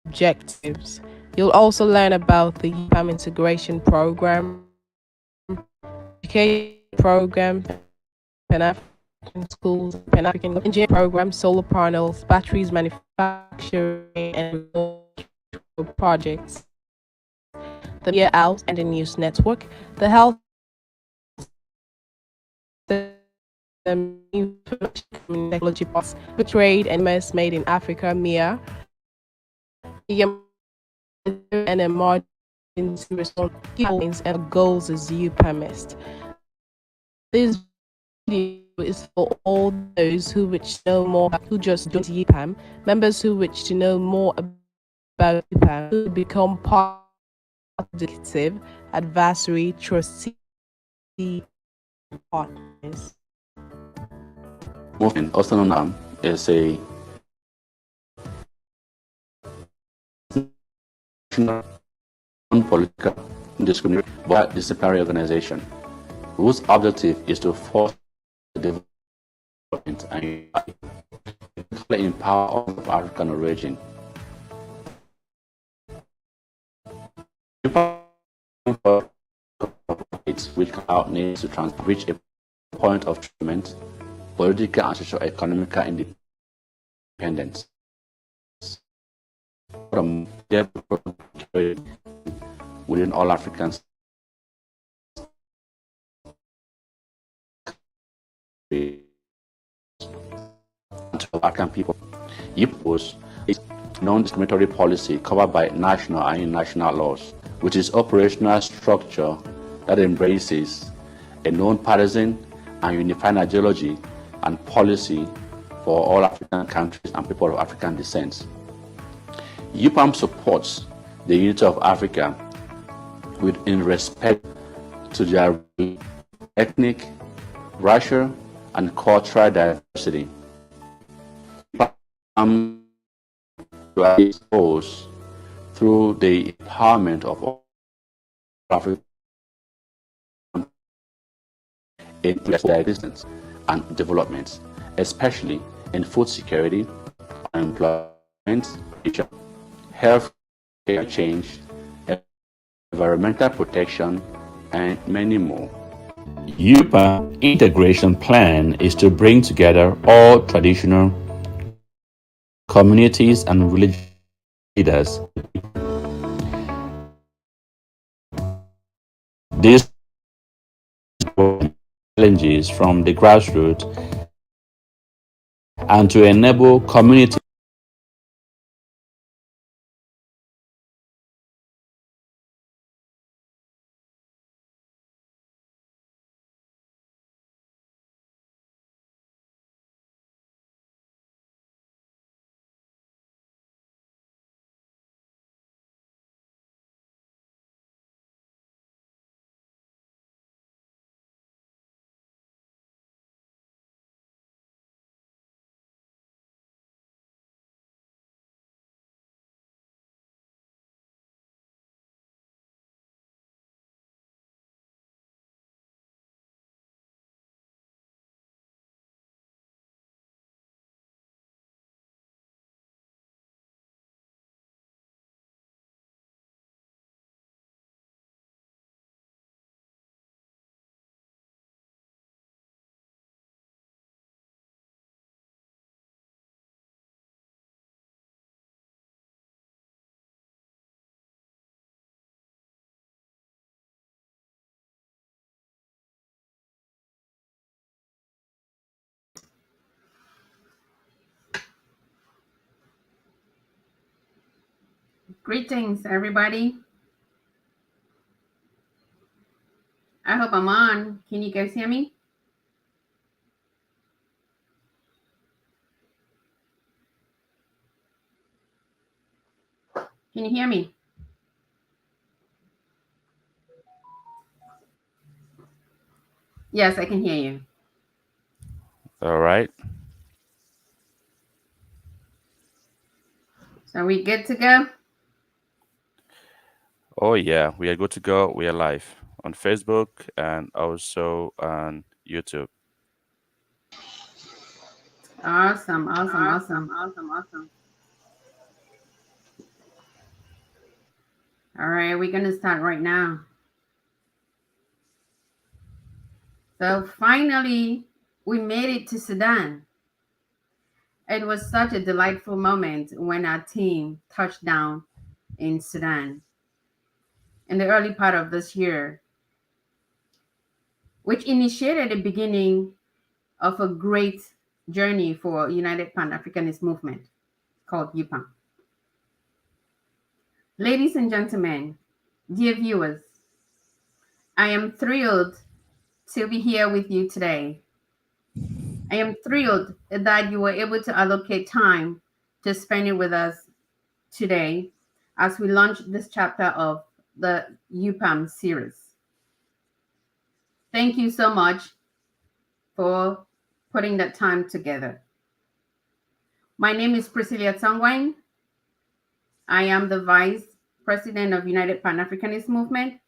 objectives. You'll also learn about the UPAM integration program, education program, Pan-African schools, Pan-African engineering program, solar panels, batteries manufacturing, and projects, the media out and the news network, the health system, information technology parts, trade and commerce made in Africa, MIA, and emergency response and goals as UPAMist. This video is for all those who wish to know more about who just joined UPAM, members who wish to know more about UPAM, who become part of the executive, advisory, trustee, partners. Movement, also known as a non-political, discriminatory, but disciplinary organization whose objective is to foster the development and empower all of African origin. Which out needs to reach a point of treatment, political and socio-economic independence. From within all Africans to African people. YIP was a non-discriminatory policy covered by national and international laws, which is operational structure that embraces a non-partisan and unified ideology and policy for all African countries and people of African descent. UPAM supports the unity of Africa in respect to their ethnic, racial, and cultural diversity. UPAM goes through the empowerment of all African in their existence and development, especially in food security, employment, health care change, environmental protection, and many more. UPAM integration plan is to bring together all traditional communities and religious leaders. These challenges from the grassroots and to enable community Greetings, everybody. I hope I'm on. Can you guys hear me? Can you hear me? Yes, I can hear you. All right. So are we good to go? Oh, yeah. We are good to go. We are live on Facebook and also on YouTube. Awesome. All right, we're going to start right now. So finally, we made it to Sudan. It was such a delightful moment when our team touched down in Sudan in the early part of this year, which initiated the beginning of a great journey for United Pan-Africanist movement called UPAM. Ladies and gentlemen, dear viewers, I am thrilled to be here with you today. I am thrilled that you were able to allocate time to spend it with us today as we launch this chapter of the UPAM series. Thank you so much for putting that time together. My name is Priscilla Tsangwang. I am the Vice President of United Pan-Africanist Movement,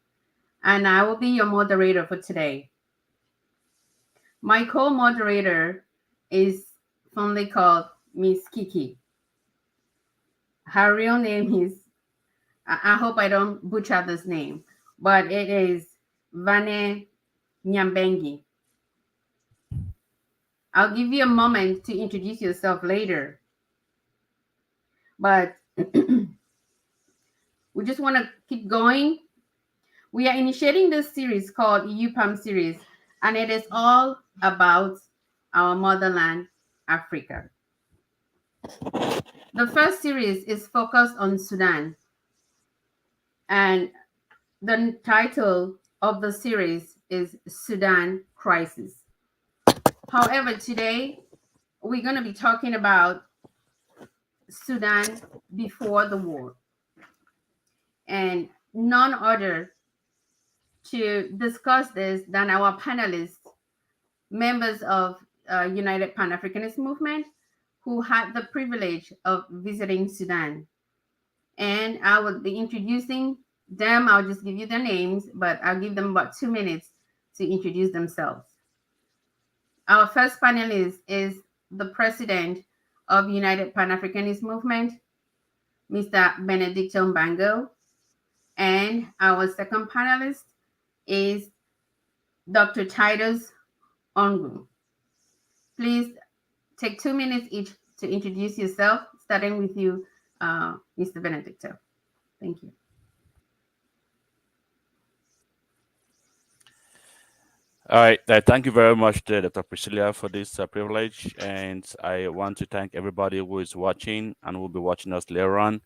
and I will be your moderator for today. My co-moderator is fondly called Miss Kiki. Her real name is, I hope I don't butcher this name, but it is Vane Nyambengi. I'll give you a moment to introduce yourself later, but we just want to keep going. We are initiating this series called UPAM series, and it is all about our motherland, Africa. The first series is focused on Sudan, and the title of the series is Sudan Crisis. However, today we're going to be talking about Sudan before the war, and none other to discuss this than our panelists, members of United Pan-Africanist Movement, who had the privilege of visiting Sudan. And I will be introducing them. I'll just give you their names, but I'll give them about 2 minutes to introduce themselves. Our first panelist is the president of United Pan-Africanist Movement, Mr. Benedicto Mbango. And our second panelist is Dr. Titus Ongu. Please take 2 minutes each to introduce yourself, starting with you, Mr. Benedicto. Thank you. All right. Thank you very much, Dr. Priscilla, for this privilege. And I want to thank everybody who is watching and will be watching us later on.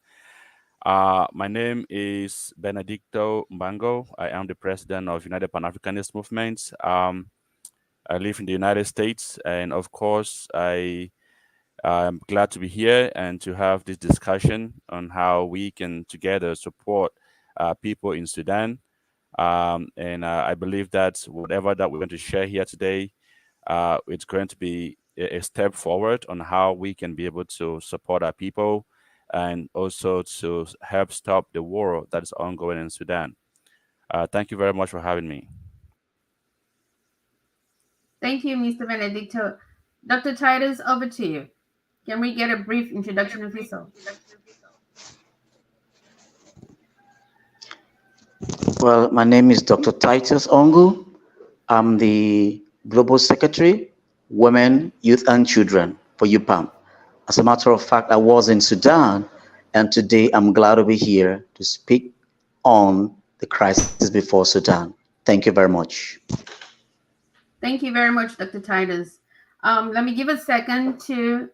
My name is Benedicto Mbango. I am the president of United Pan-Africanist Movement. I live in the United States, and of course, I'm glad to be here and to have this discussion on how we can together support people in Sudan. And I believe that whatever that we're going to share here today, it's going to be a step forward on how we can be able to support our people and also to help stop the war that is ongoing in Sudan. Thank you very much for having me. Thank you, Mr. Benedicto. Dr. Titus, over to you. Can we get a brief introduction of yourself? Well, my name is Dr. Titus Ongu. I'm the Global Secretary, Women, Youth and Children for UPAM. As a matter of fact, I was in Sudan, and today I'm glad to be here to speak on the crisis before Sudan. Thank you very much. Thank you very much, Dr. Titus. Let me give a second to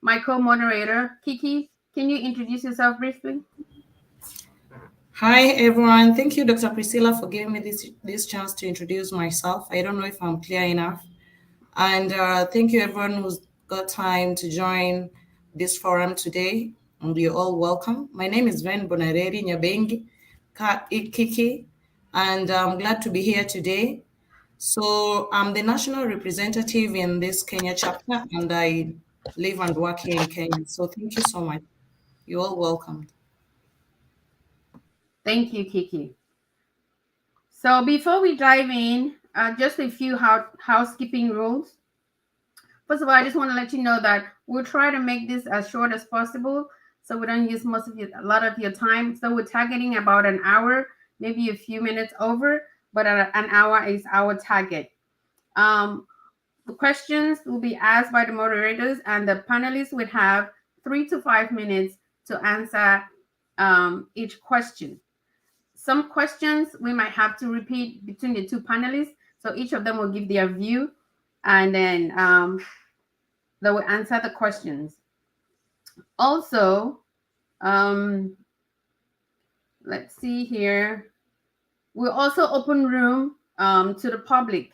my co-moderator, Kiki. Can you introduce yourself briefly? Hi, everyone. Thank you, Dr. Priscilla, for giving me this chance to introduce myself. I don't know if I'm clear enough. And thank you, everyone who's got time to join this forum today. And you're all welcome. My name is Ven Bonareri Nyabengi Kiki, and I'm glad to be here today. So I'm the national representative in this Kenya chapter, and I live and work here in Kenya. So thank you so much. You're all welcome. Thank you, Kiki. So before we dive in, just a few housekeeping rules. First of all, I just want to let you know that we'll try to make this as short as possible so we don't use a lot of your time. So we're targeting about an hour, maybe a few minutes over, but an hour is our target. The questions will be asked by the moderators, and the panelists would have 3 to 5 minutes to answer each question. Some questions we might have to repeat between the two panelists, so each of them will give their view, and then they will answer the questions. Also, let's see here. We'll also open room to the public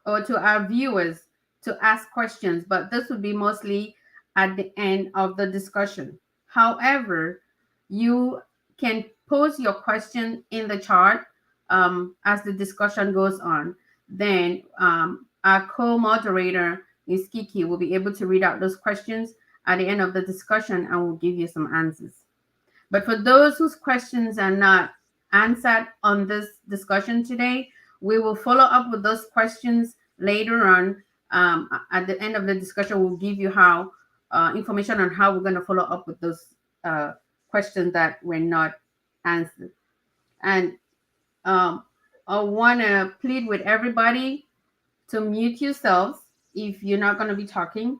or to our viewers to ask questions, but this would be mostly at the end of the discussion. However, you can pose your question in the chat as the discussion goes on. Then our co-moderator, Ms. Kiki, will be able to read out those questions at the end of the discussion and will give you some answers. But for those whose questions are not answered on this discussion today, we will follow up with those questions later on. At the end of the discussion, we'll give you how information on how we're going to follow up with those questions that were not answered. And I want to plead with everybody to mute yourselves if you're not going to be talking.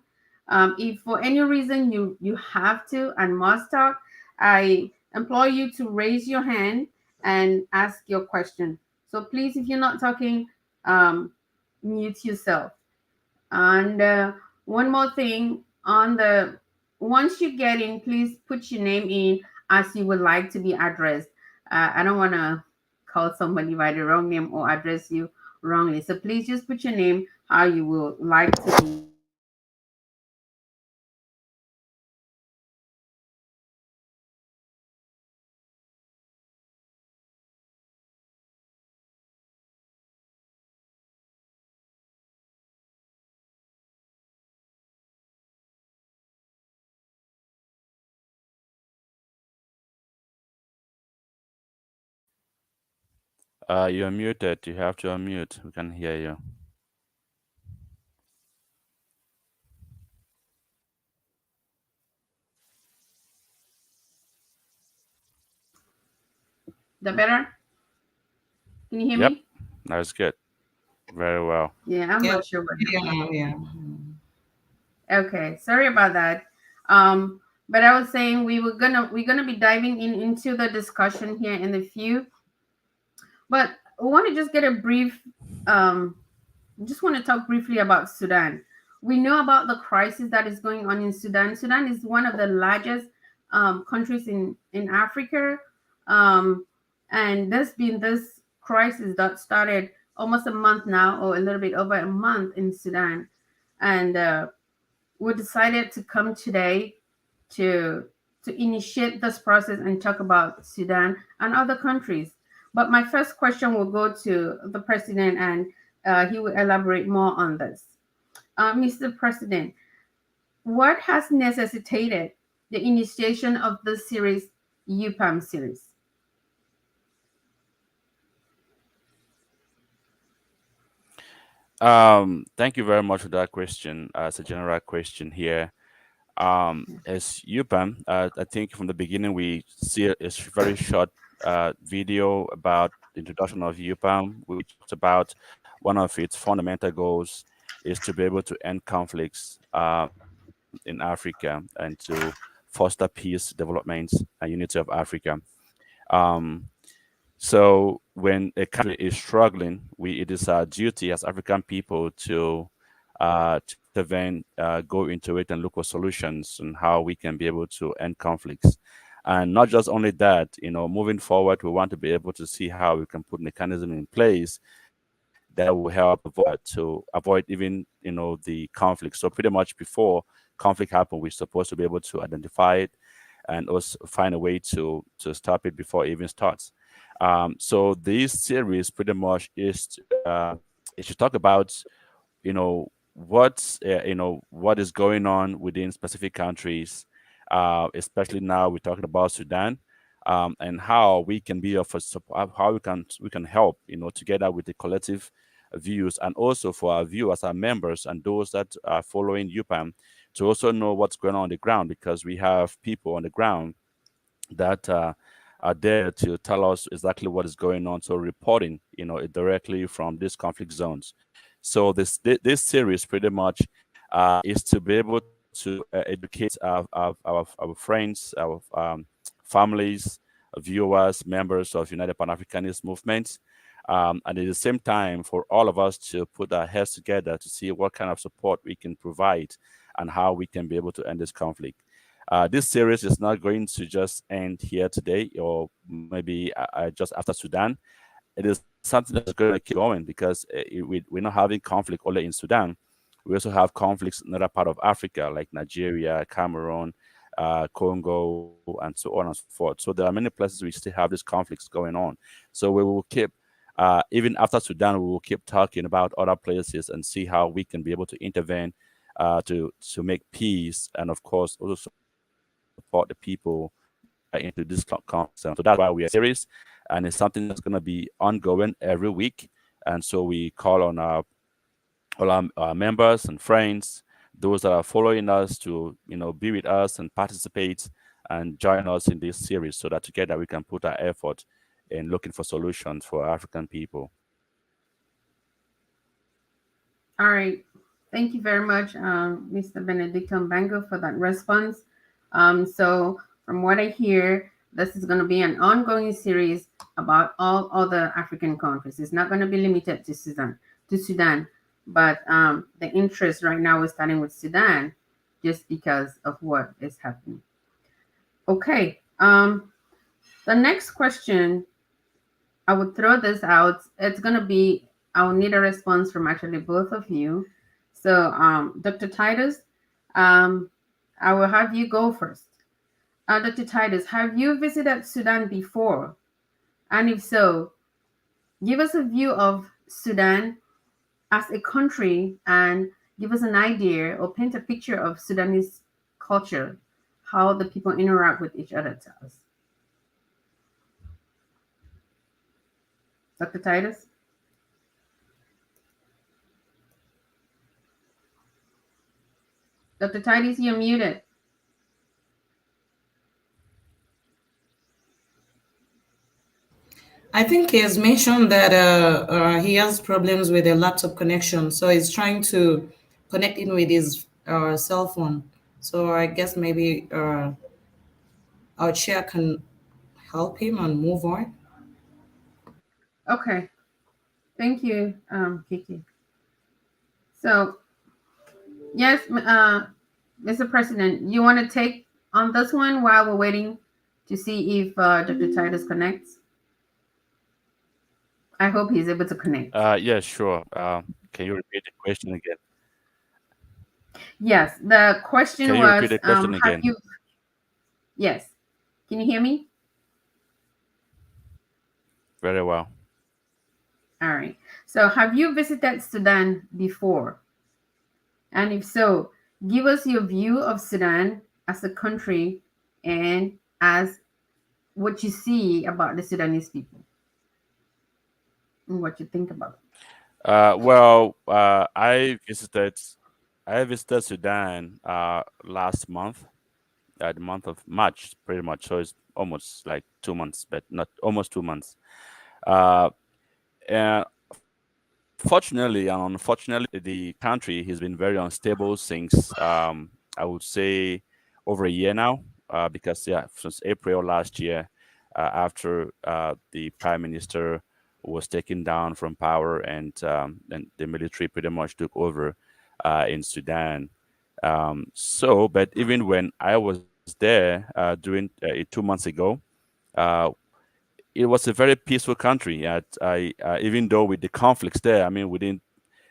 If for any reason you have to and must talk, I implore you to raise your hand and ask your question. So please, if you're not talking, mute yourself. And one more thing, once you get in, please put your name in as you would like to be addressed. I don't want to call somebody by the wrong name or address you wrongly. So please just put your name how you would like to be. You're muted. You have to unmute. We can hear you. The better? Can you hear Yep. me? That's good. Very well. Yeah, I'm not sure what happened. Yeah. Okay, sorry about that. But I was saying we're gonna be diving into the discussion here in a few. But I want to just get a brief just want to talk briefly about Sudan. We know about the crisis that is going on in Sudan. Sudan is one of the largest countries in Africa. And there's been this crisis that started almost a month now, or a little bit over a month in Sudan. And we decided to come today to initiate this process and talk about Sudan and other countries. But my first question will go to the president, and he will elaborate more on this. Mr. President, what has necessitated the initiation of this series, UPAM series? Thank you very much for that question. It's a general question here. As UPAM, I think from the beginning we see a very short video about the introduction of UPAM, which talks about one of its fundamental goals is to be able to end conflicts in Africa and to foster peace, development, and unity of Africa. Um, so when a country is struggling, it is our duty as African people to then go into it and look for solutions and how we can be able to end conflicts. And not just only that, moving forward, we want to be able to see how we can put mechanism in place that will help avoid even the conflict. So pretty much before conflict happens, we're supposed to be able to identify it and also find a way to stop it before it even starts. So this series pretty much is it should talk about what is going on within specific countries, especially now we're talking about Sudan, and how we can be of a support, how we can help together with the collective views, and also for our viewers, our members, and those that are following UPAM to also know what's going on the ground, because we have people on the ground that are there to tell us exactly what is going on. So reporting, it directly from these conflict zones. So this series pretty much is to be able to educate our friends, our families, viewers, members of United Pan-Africanist movement, and at the same time for all of us to put our heads together to see what kind of support we can provide and how we can be able to end this conflict. This series is not going to just end here today or maybe just after Sudan. It is something that's going to keep going, because we're not having conflict only in Sudan. We also have conflicts in other part of Africa, like Nigeria, Cameroon, Congo, and so on and so forth. So there are many places we still have these conflicts going on. So we will keep, even after Sudan, we will keep talking about other places and see how we can be able to intervene to make peace, and of course also support the people into this conflict. So that's why we are serious, and it's something that's going to be ongoing every week. And so we call on all our members and friends, those that are following us, to be with us and participate and join us in this series, so that together we can put our effort in looking for solutions for African people. All right. Thank you very much, Mr. Benedicto Mbango, for that response. So from what I hear, this is going to be an ongoing series about all other African countries. It's not going to be limited to Sudan, but the interest right now is starting with Sudan, just because of what is happening. Okay. The next question, I would throw this out. It's going to be, I'll need a response from actually both of you. So, Dr. Titus, I will have you go first. Dr. Titus, have you visited Sudan before? And if so, give us a view of Sudan as a country and give us an idea or paint a picture of Sudanese culture, how the people interact with each other to us. Dr. Titus? Dr. Titus, you're muted. I think he has mentioned that he has problems with a laptop connection, so he's trying to connect in with his cell phone. So I guess maybe our chair can help him and move on. Okay. Thank you, Kiki. So, yes, Mr. President, you want to take on this one while we're waiting to see if Dr. Titus connects? I hope he's able to connect. Yeah, sure. Can you repeat the question again? Yes, the question Can you was, repeat the question again? Yes. Can you hear me? Very well. All right. So, have you visited Sudan before? And if so, give us your view of Sudan as a country and as what you see about the Sudanese people and what you think about it. Well, I visited Sudan last month, the month of March, pretty much. So it's almost like 2 months, but not almost 2 months. And fortunately and unfortunately, the country has been very unstable since I would say over a year now. Because since April last year, after the prime minister was taken down from power, and the military pretty much took over in Sudan. But even when I was there during 2 months ago, it was a very peaceful country. Even though with the conflicts there, I mean,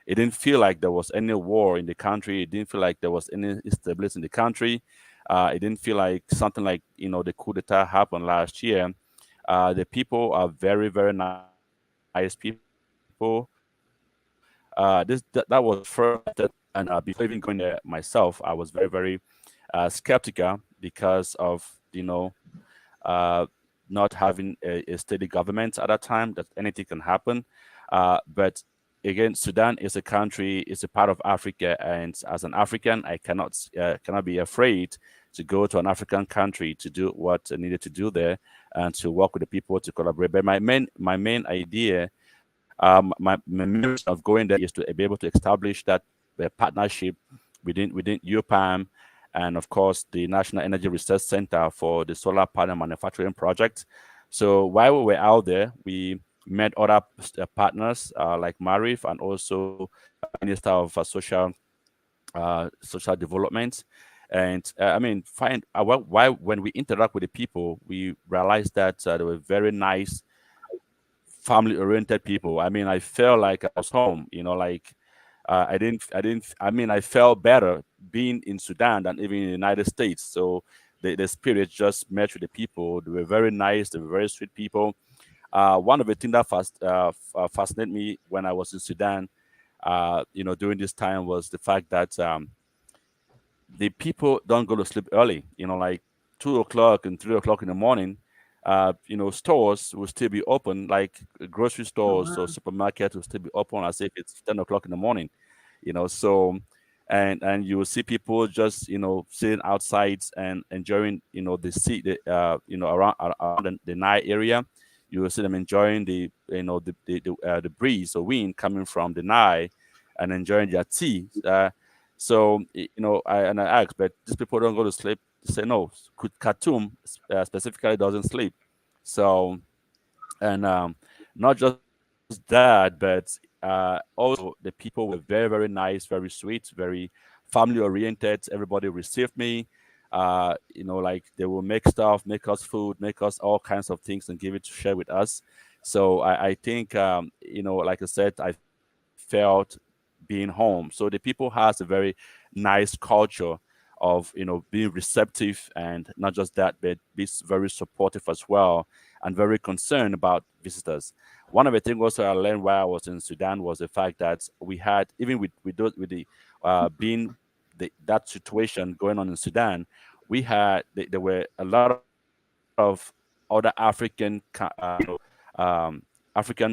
it didn't feel like there was any war in the country. It didn't feel like there was any instability in the country. It didn't feel like something like the coup d'etat happened last year. The people are very, very nice people. That was first, and before even going there myself, I was very, very skeptical because of not having a steady government at that time, that anything can happen. But again, Sudan is a country, it's a part of Africa, and as an African, I cannot be afraid to go to an African country to do what I needed to do there and to work with the people to collaborate. But my main idea, my main reason of going there is to be able to establish that partnership within UPAM and of course the National Energy Research Center for the solar panel manufacturing project. So while we were out there, we met other partners like Marif and also Minister of Social Development. And I mean, why when we interact with the people, we realized that they were very nice, family-oriented people. I mean, I felt like I was home. Like I mean, I felt better being in Sudan than even in the United States. So the spirit just matched with the people. They were very nice. They were very sweet people. One of the things that fascinated me when I was in Sudan, during this time was the fact that the people don't go to sleep early. Like 2 o'clock and 3 o'clock in the morning. Stores will still be open, like grocery Oh, stores wow. or supermarkets will still be open as if it's 10 o'clock in the morning. So and you will see people just sitting outside and enjoying the sea, around the Nile area. You will see them enjoying the breeze or wind coming from the Nile and enjoying their tea. So I asked, but these people don't go to sleep. They say no. Khartoum specifically doesn't sleep. So and not just that, but also the people were very, very nice, very sweet, very family oriented. Everybody received me. Like they will make us food, make us all kinds of things, and give it to share with us. So I think like I said, I felt being home. So the people has a very nice culture of being receptive, and not just that, but be very supportive as well, and very concerned about visitors. One of the things also I learned while I was in Sudan was the fact that we had, even with the being that situation going on in Sudan, there were a lot of other African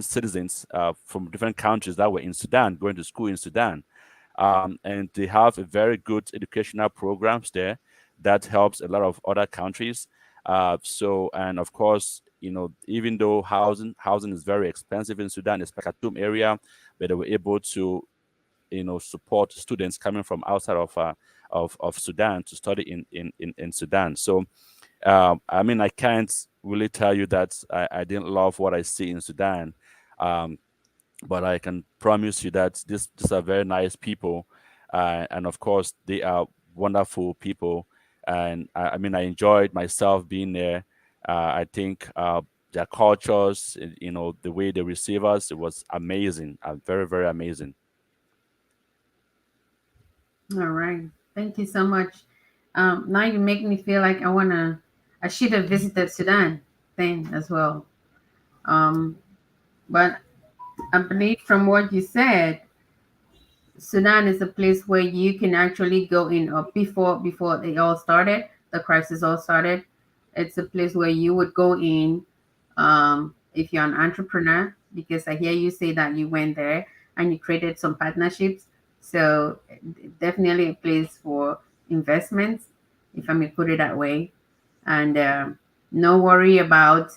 citizens from different countries that were in Sudan, going to school in Sudan. And they have a very good educational programs there that helps a lot of other countries. And of course, even though housing is very expensive in Sudan, especially Khartoum area, but they were able to support students coming from outside of Sudan to study in Sudan. So I mean, I can't really tell you that I didn't love what I see in Sudan. Um, but I can promise you that these are very nice people, and of course they are wonderful people. And I mean, I enjoyed myself being there. I think their cultures, the way they receive us, it was amazing, very, very amazing. All right. Thank you so much. Now you make me feel like I should have visited Sudan then as well. Um, but I believe from what you said, Sudan is a place where you can actually go in, or before it all started, the crisis all started. It's a place where you would go in, if you're an entrepreneur, because I hear you say that you went there and you created some partnerships. So definitely a place for investments, if I may put it that way. And no worry about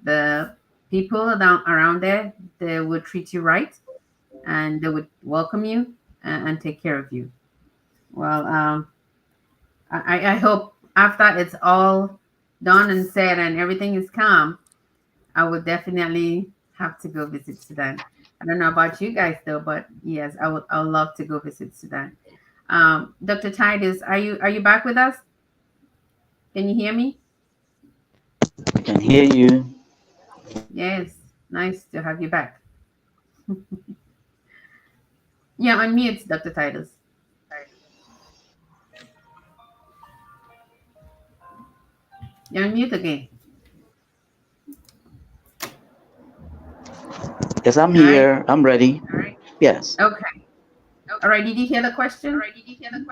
the people down around there. They will treat you right, and they would welcome you and take care of you. Well, I hope after it's all done and said and everything is calm, I would definitely have to go visit Sudan. I don't know about you guys though, but yes, I would love to go visit Sudan. Dr. Titus, are you back with us? Can you hear me? I can hear you. Yes, nice to have you back. Yeah, unmute, Dr. Titus. You're on mute again. Yes, I'm All right. here. I'm ready. Yes. Okay. All right. Did you hear the question?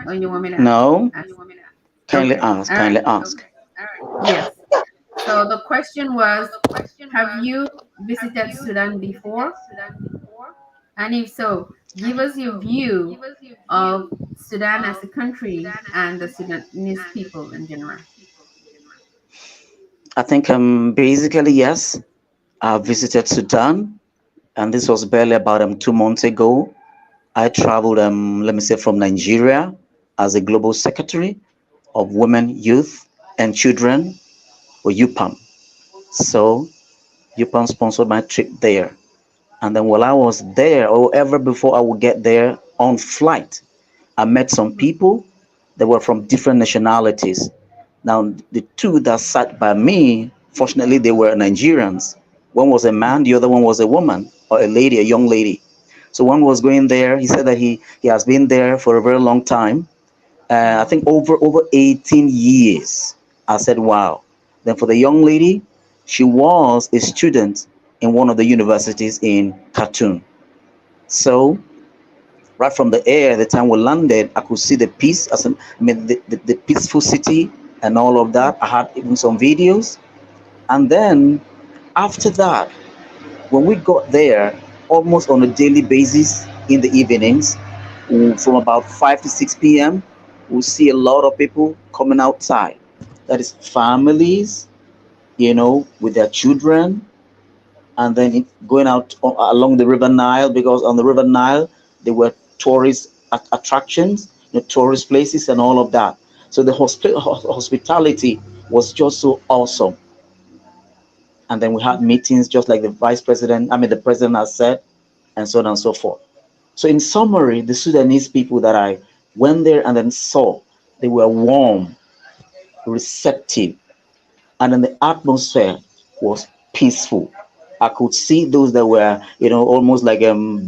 Or you want me to No. ask? Kindly Okay. ask. All Kindly right. ask. Yes. So the question was, have you visited Sudan before? And if so, give us your view of Sudan as a country and the Sudanese people in general. I think basically yes. I visited Sudan, and this was barely about 2 months ago. I traveled, let me say, from Nigeria as a global secretary of women, youth, and children for UPAM. So UPAM sponsored my trip there. And then while I was there, or ever before I would get there on flight, I met some people that were from different nationalities. Now, the two that sat by me, fortunately, they were Nigerians. One was a man, the other one was a woman, or a lady, a young lady. So one was going there. He said that he has been there for a very long time. I think over 18 years. I said, wow. Then for the young lady, she was a student in one of the universities in Khartoum. So right from the air, the time we landed, I could see the peace, the peaceful city and all of that. I had even some videos. And then after that, when we got there, almost on a daily basis in the evenings, from about 5 to 6 p.m., we'll see a lot of people coming outside. That is families, with their children, and then going out along the River Nile, because on the River Nile there were tourist attractions, tourist places, and all of that. So the hospitality was just so awesome. And then we had meetings, just like the president has said, and so on and so forth. So in summary, the Sudanese people that I went there and then saw, they were warm, receptive, and then the atmosphere was peaceful. I could see those that were, almost like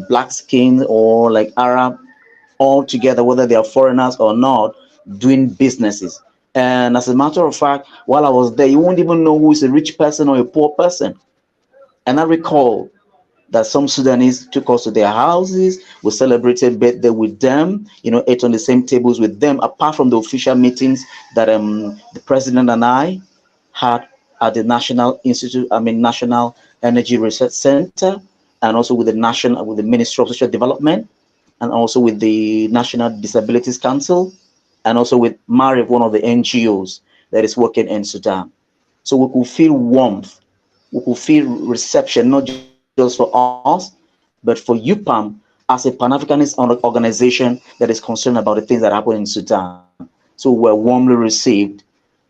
black skin or like Arab, all together, whether they are foreigners or not, doing businesses. And as a matter of fact, while I was there, you won't even know who is a rich person or a poor person. And I recall that some Sudanese took us to their houses. We celebrated birthday with them, ate on the same tables with them, apart from the official meetings that the president and I had at the National Energy Research Center, and also with the Ministry of Social Development, and also with the National Disabilities Council, and also with MARIF, one of the NGOs that is working in Sudan. So we could feel warmth, we could feel reception, not just for us, but for UPAM as a Pan-Africanist organization that is concerned about the things that happen in Sudan. So we were warmly received,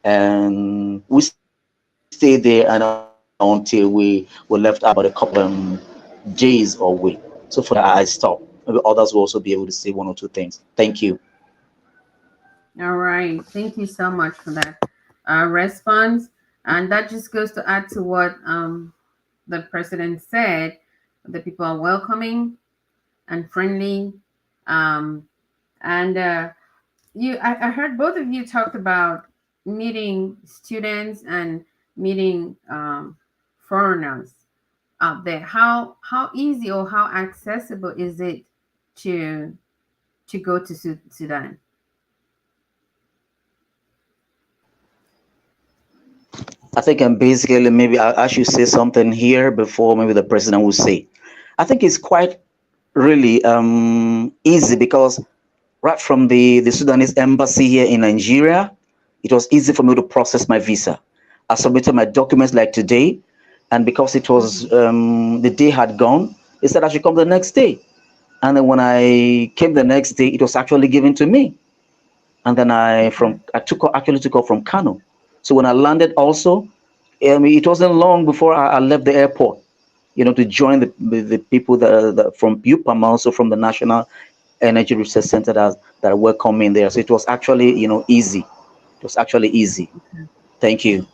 and we stayed there and until we were left out about a couple days or week. So for that, I stopped. Maybe others will also be able to say one or two things. Thank you. All right. Thank you so much for that response. And that just goes to add to what the president said. The people are welcoming and friendly. Um, and I heard both of you talked about meeting students and meeting foreigners out there. How easy or how accessible is it to go to Sudan? I think basically maybe I should say something here before maybe the president will say. I think it's quite really easy, because right from the Sudanese embassy here in Nigeria, it was easy for me to process my visa. I submitted my documents like today, and because it was the day had gone, they said I should come the next day. And then when I came the next day, it was actually given to me. And then actually took off from Kano. So when I landed, also, it wasn't long before I left the airport, to join the people that from UPAM, also from the National Energy Research Center that welcomed me there. So it was actually, easy. It was actually easy. Thank you.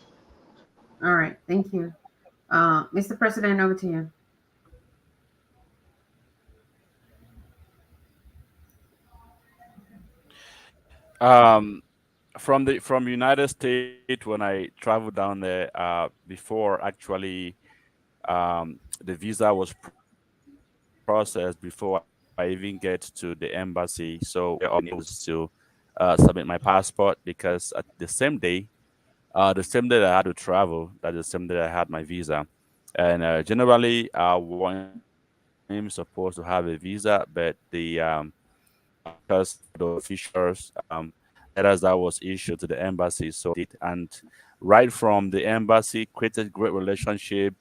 All right. Thank you. Mr. President, over to you. Um, from United States, when I traveled down there, before actually the visa was processed, before I even get to the embassy. So all I needed was to submit my passport, because at the same day that I had to travel, that is the same day I had my visa. And generally, once I I'm supposed to have a visa, but because the officials letters that was issued to the embassy, so it and right from the embassy created great relationship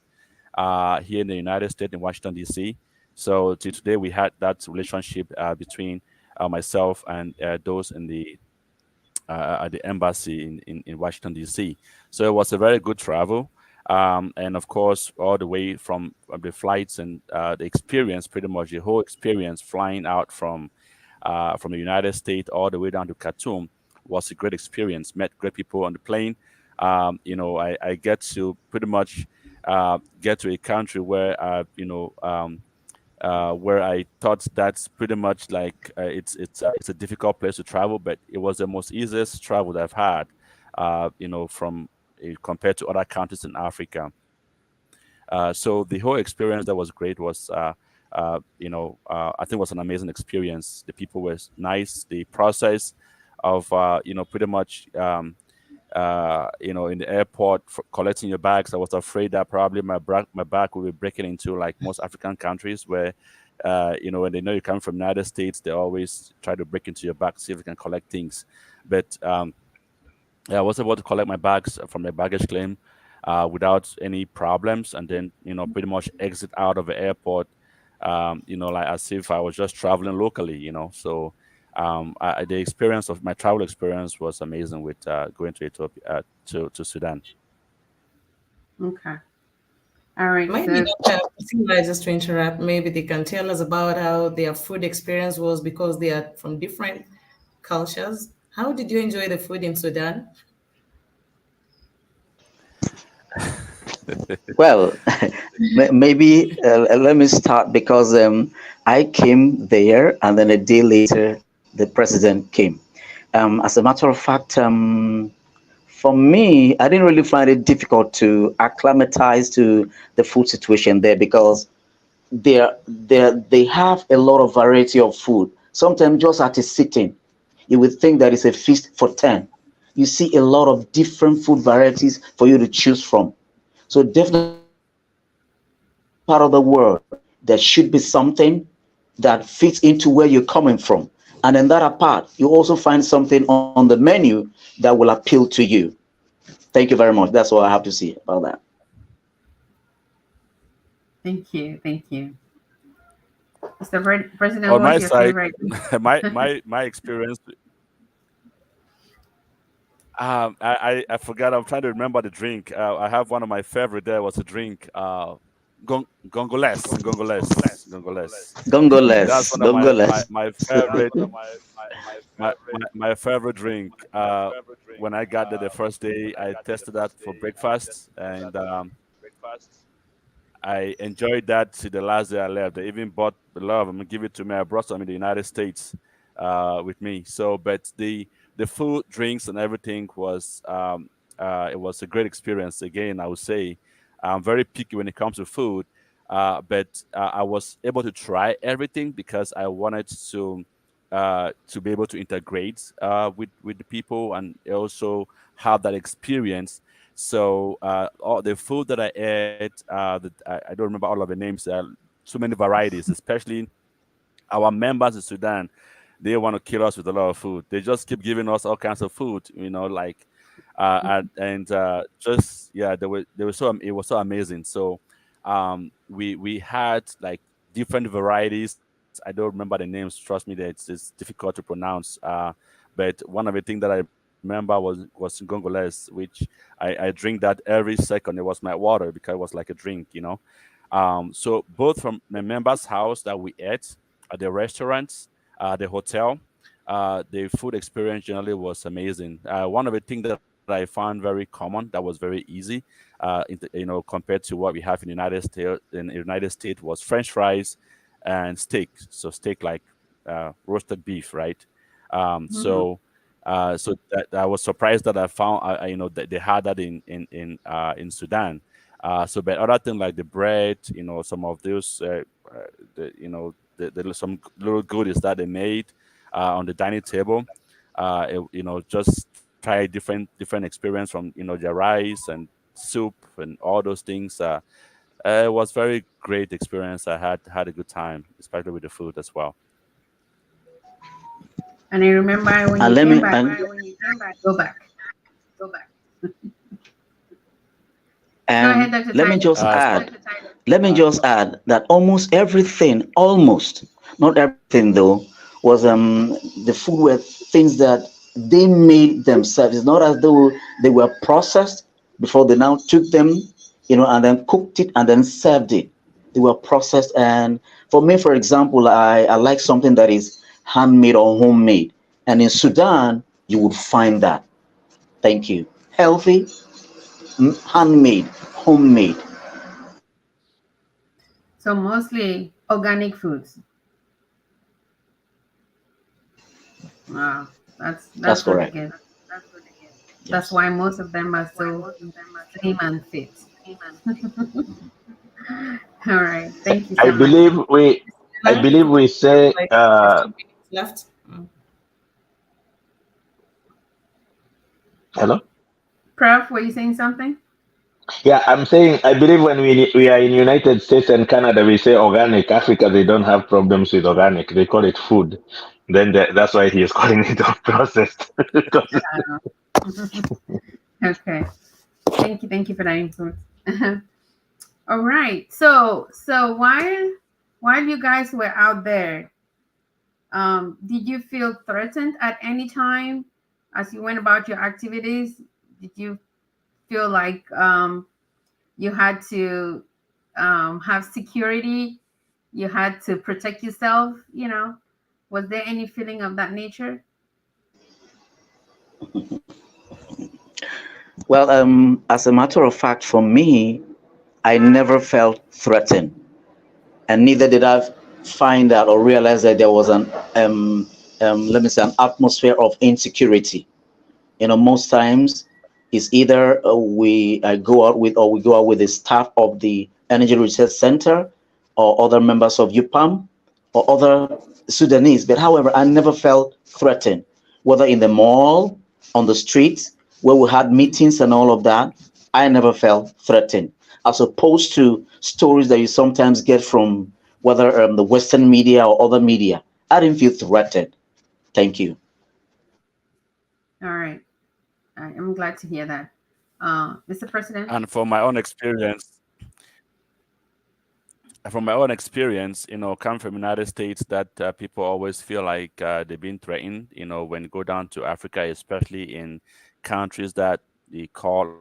here in the United States in Washington D.C. So to today we had that relationship between myself and those in the at the embassy in Washington D.C. So it was a very good travel, and of course all the way from the flights and the experience, pretty much the whole experience flying out from the United States all the way down to Khartoum was a great experience. Met great people on the plane. I get to pretty much get to a country where where I thought that's pretty much like it's a difficult place to travel, but it was the most easiest travel that I've had. From compared to other countries in Africa. So the whole experience that was great was, I think was an amazing experience. The people were nice. The process of, pretty much, in the airport for collecting your bags, I was afraid that probably my bag would be breaking into like most African countries where, when they know you come from the United States, they always try to break into your bag, see if they can collect things. But yeah, I was able to collect my bags from the baggage claim without any problems, and then pretty much exit out of the airport, like as if I was just traveling locally. So the experience of my travel experience was amazing with going to Ethiopia to Sudan. Okay. All right. Maybe So Dr. Priscilla, just to interrupt, maybe they can tell us about how their food experience was because they are from different cultures. How did you enjoy the food in Sudan? Well, maybe let me start because I came there and then a day later the president came. As a matter of fact, for me, I didn't really find it difficult to acclimatize to the food situation there because they have a lot of variety of food. Sometimes just at a sitting, you would think that it's a feast for 10. You see a lot of different food varieties for you to choose from. So definitely part of the world, there should be something that fits into where you're coming from. And in that apart, you also find something on the menu that will appeal to you. Thank you very much. That's all I have to say about that. thank you. Thank you. Mr. President, On my what's your side, favorite? my experience. I forgot. I'm trying to remember the drink. I have one of my favorite. There was a drink. Gongoles. That's Gongoles, one of Gongoles. my favorite my favorite drink. When I got there the first day, I tested that for breakfast, and I enjoyed that to the last day I left. They even bought a lot of them and give it to me. I brought some in the United States with me. So, but the food, drinks, and everything was it was a great experience. Again, I would say I'm very picky when it comes to food, but I was able to try everything because I wanted to be able to integrate with the people and also have that experience. So all the food that I ate, I don't remember all of the names. There are so many varieties, especially our members in Sudan. They want to kill us with a lot of food. They just keep giving us all kinds of food, like and just yeah, they were so it was so amazing. So we had like different varieties. I don't remember the names. Trust me, that it's difficult to pronounce. But one of the things that I remember was Gongoles, which I drink that every second. It was my water because it was like a drink. So both from my members' house that we ate at the restaurants, the hotel, the food experience generally was amazing. One of the things that I found very common that was very easy, compared to what we have in the United States. In the United States was French fries and steak. So steak like roasted beef, right? Mhm. So that I was surprised that I found, that they had that in Sudan. But other things like the bread, some of those, some little goodies that they made on the dining table. Just try different experience from their rice and soup and all those things. It was very great experience. I had a good time, especially with the food as well. And I remember when And you let came me back, and go back. Go ahead, and Dr. let me Titus. just Uh, add, let me just add that almost everything, almost not everything though, was the food were things that they made themselves. It's not as though they were processed before they now took them, and then cooked it and then served it. They were processed, and for me, for example, I like something that is handmade or homemade, and in Sudan you would find that. Thank you. Healthy, handmade, homemade. So mostly organic foods. Wow, That's that's really correct. good. That's Yes. why most of them are so slim and fit. All right, thank you I so much. believe we, I Like, believe we we have say, like 15 minutes left. hello? Prof, were you saying something? Yeah, I'm saying, I believe when we are in United States and Canada, we say organic. Africa, they don't have problems with organic. They call it food. Then that's why he is calling it processed. Because Okay, thank you for that input. All right, so while you guys were out there, did you feel threatened at any time as you went about your activities? Did you feel like you had to have security? You had to protect yourself? Was there any feeling of that nature? Well, as a matter of fact, for me, I never felt threatened, and neither did I find out or realize that there was let me say, an atmosphere of insecurity. Most times it's either we go out with, or we go out with the staff of the Energy Research Center, or other members of UPAM, or other Sudanese. But however, I never felt threatened, whether in the mall, on the streets, where we had meetings and all of that. I never felt threatened, as opposed to stories that you sometimes get from whether the Western media or other media. I didn't feel threatened. Thank you. All right. I'm glad to hear that. Mr. President? and from my own experience, coming from United States, that people always feel like they've been threatened. When you go down to Africa, especially in countries that they call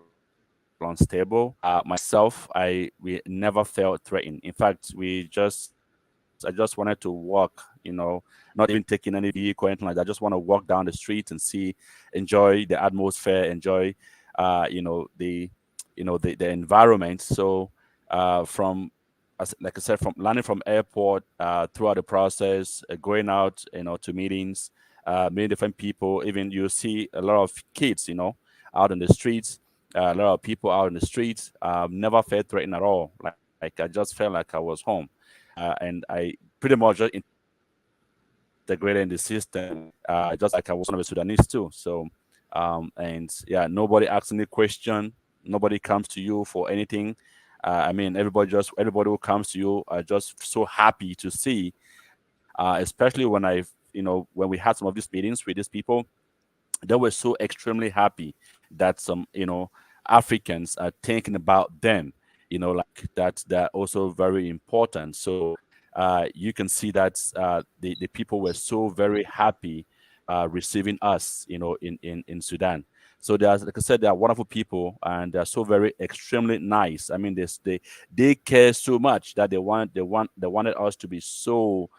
unstable. Myself, we never felt threatened. In fact, I just wanted to walk. Not even taking any vehicle or anything like that. I just want to walk down the street and enjoy the atmosphere, enjoy, the environment. So, from like I said, from landing from airport, throughout the process, going out, to meetings, meeting different people. Even you see a lot of kids, out in the streets, a lot of people out in the streets. Never felt threatened at all. Like I just felt like I was home, and I pretty much just integrated in the system, just like I was one of the Sudanese too. So, and yeah, nobody asks any question. Nobody comes to you for anything. I mean, everybody who comes to you are just so happy to see, especially when we had some of these meetings with these people, they were so extremely happy that some, Africans are thinking about them, like that also very important. So you can see that the people were so very happy receiving us, in Sudan. So there's, like I said, they are wonderful people, and they're so very extremely nice. I mean, they care so much that they wanted us to be so,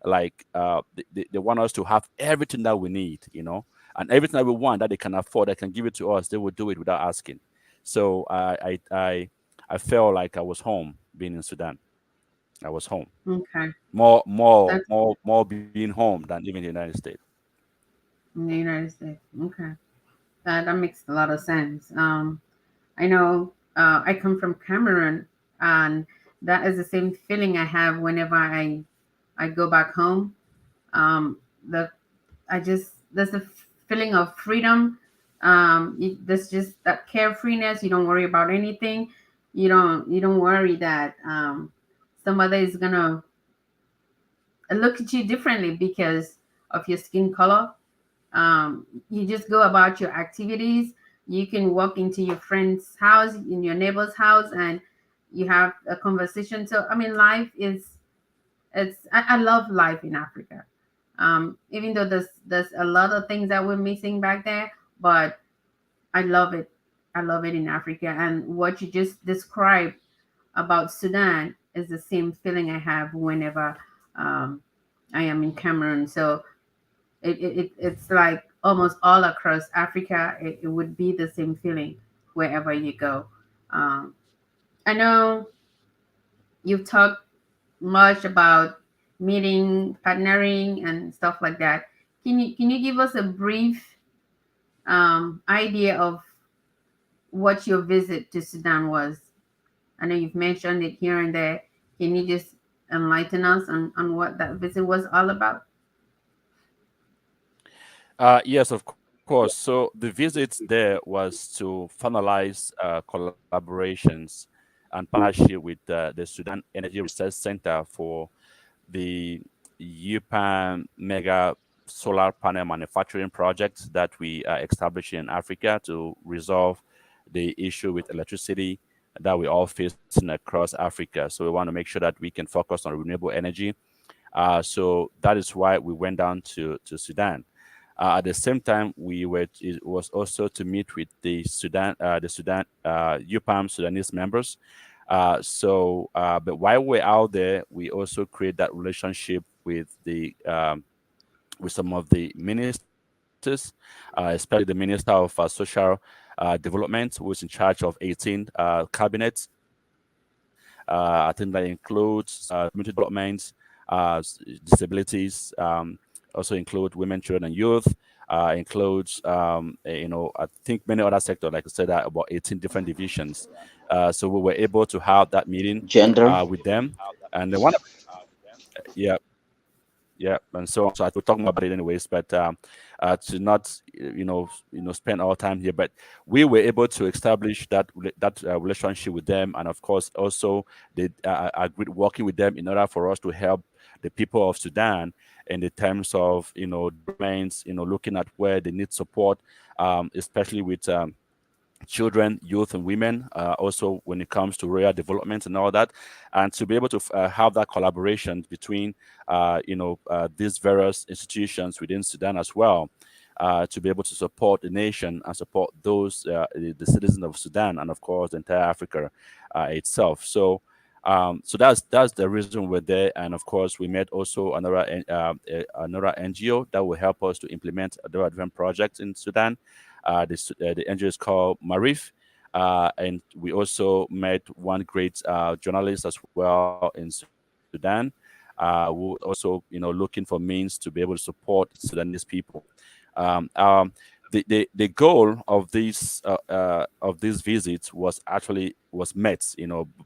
like, they want us to have everything that we need, and everything that we want that they can afford, they can give it to us. They will do it without asking. So I felt like I was home being in Sudan. I was home, Okay. That's more being home than even the United States. in the United States. Okay. That makes a lot of sense. I know I come from Cameroon, and that is the same feeling I have whenever I go back home. The I just There's a feeling of freedom. There's just that carefreeness. You don't worry about anything. you don't worry that somebody is gonna look at you differently because of your skin color. You just go about your activities. You can walk into your friend's house, in your neighbor's house, and you have a conversation. So I mean, life is it's I love life in Africa. Even though there's a lot of things that we're missing back there, but I love it. I love it in Africa. And what you just described about Sudan is the same feeling I have whenever um, I am in Cameroon. So it's like almost all across Africa, it would be the same feeling wherever you go. Um, I know you've talked much about meeting, partnering, and stuff like that. Can you give us a brief idea of what your visit to Sudan was? I know you've mentioned it here and there. Can you just enlighten us on what that visit was all about? Yes, of course. So the visit there was to finalize collaborations and partnership with the Sudan Energy Research Center for the UPAN mega solar panel manufacturing project that we are establishing in Africa to resolve the issue with electricity that we all facing across Africa. So we want to make sure that we can focus on renewable energy. So that is why we went down to Sudan. At the same time, it was also to meet with the Sudan UPAM Sudanese members. But while we're out there, we also create that relationship with some of the ministers, especially the Minister of Social Development, who is in charge of 18 cabinets. I think that includes community development, disabilities, also include women, children, and youth. Includes, I think many other sectors, like I said, about 18 different divisions. So we were able to have that meeting Gender. with them, and the one, yeah, yeah, and so on. So I will talk more about it anyways, but to not spend our time here. But we were able to establish that relationship with them, and of course also they agreed working with them in order for us to help the people of Sudan in the terms of developments, looking at where they need support, especially with children, youth, and women. Also, when it comes to rural development and all that, and to be able to have that collaboration between, these various institutions within Sudan as well, to be able to support the nation and support the citizens of Sudan, and of course the entire Africa itself. So that's the reason we're there, and of course we met also another NGO that will help us to implement different projects in Sudan. The NGO is called Marif, and we also met one great journalist as well in Sudan, who also looking for means to be able to support Sudanese people. Um, um, the goal of these visits was met,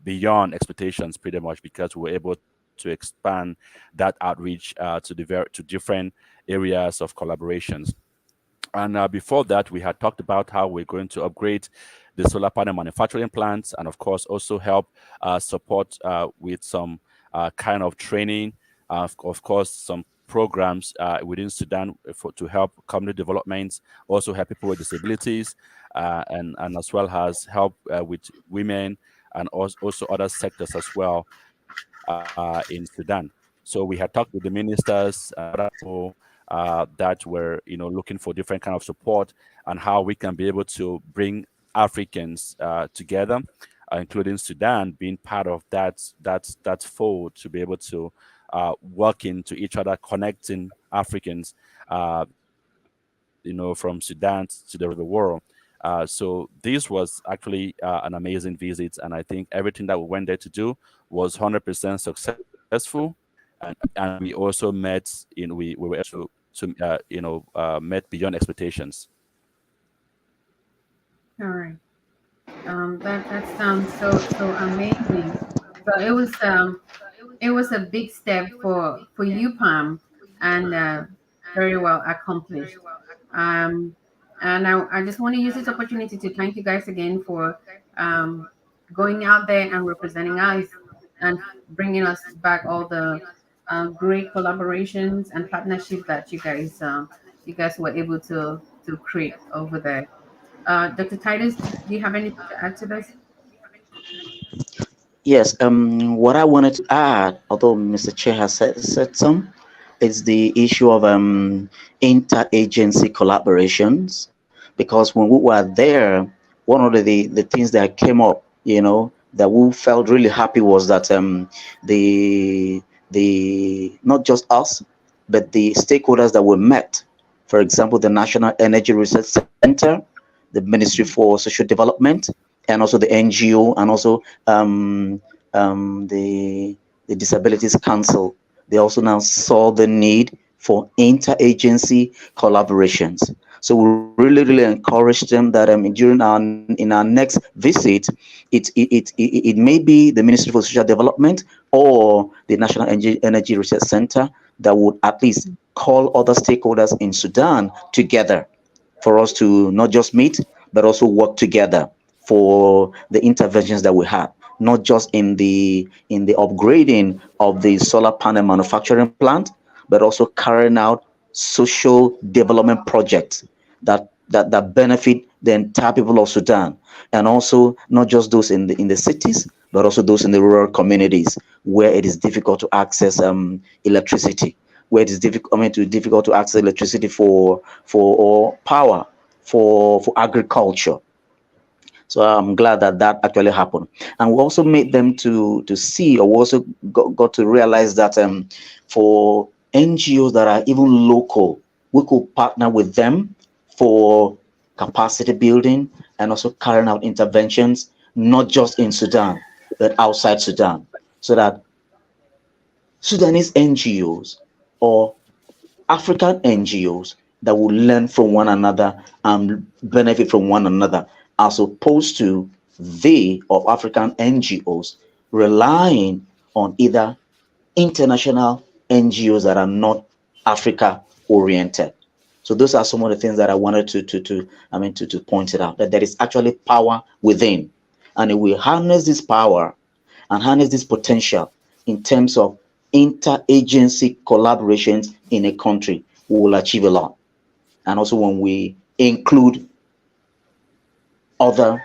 beyond expectations pretty much, because we were able to expand that outreach to different areas of collaborations. And before that, we had talked about how we're going to upgrade the solar panel manufacturing plants, and of course also help support with some kind of training, of course some programs within Sudan to help community development, also help people with disabilities, and as well as help with women and also other sectors as well in Sudan. So we had talked with the ministers and other people that were, looking for different kind of support, and how we can be able to bring Africans together, including Sudan being part of that fold, to be able to work into each other, connecting Africans, from Sudan to the rest of the world. So this was actually an amazing visit, and I think everything that we went there to do was 100% successful, and we also met. We were able to met beyond expectations. All right. That sounds so amazing. So it was a big step for you, Pam, and very well accomplished. Um, and I just want to use this opportunity to thank you guys again for um, going out there and representing us and bringing us back all the great collaborations and partnerships that you guys were able to create over there. Dr. Titus, do you have anything to add to this? Yes, what I wanted to add, although Mr. Chair has said some, is the issue of interagency collaborations. Because when we were there, one of the things that came up, that we felt really happy was that the not just us, but the stakeholders that were met. For example, the National Energy Research Center, the Ministry for Social Development, and also the NGO, and also the Disabilities Council. They also now saw the need for interagency collaborations. So we really encourage them that during in our next visit, it may be the Ministry for Social Development or the National Energy Research Center that would at least call other stakeholders in Sudan together for us to not just meet, but also work together for the interventions that we have, not just in the upgrading of the solar panel manufacturing plant, but also carrying out social development projects that benefit the entire people of Sudan, and also not just those in the cities, but also those in the rural communities where it is difficult to access electricity, where it is difficult, difficult to access electricity or power for agriculture. So I'm glad that that actually happened, and we also made them to see, or we also got to realize that for NGOs that are even local, we could partner with them for capacity building and also carrying out interventions, not just in Sudan, but outside Sudan, so that Sudanese NGOs or African NGOs that will learn from one another and benefit from one another, as opposed to they of African NGOs relying on either international NGOs that are not Africa oriented. So those are some of the things that I wanted to point it out, that there is actually power within, and if we harness this power and harness this potential in terms of interagency collaborations in a country, we will achieve a lot. And also when we include other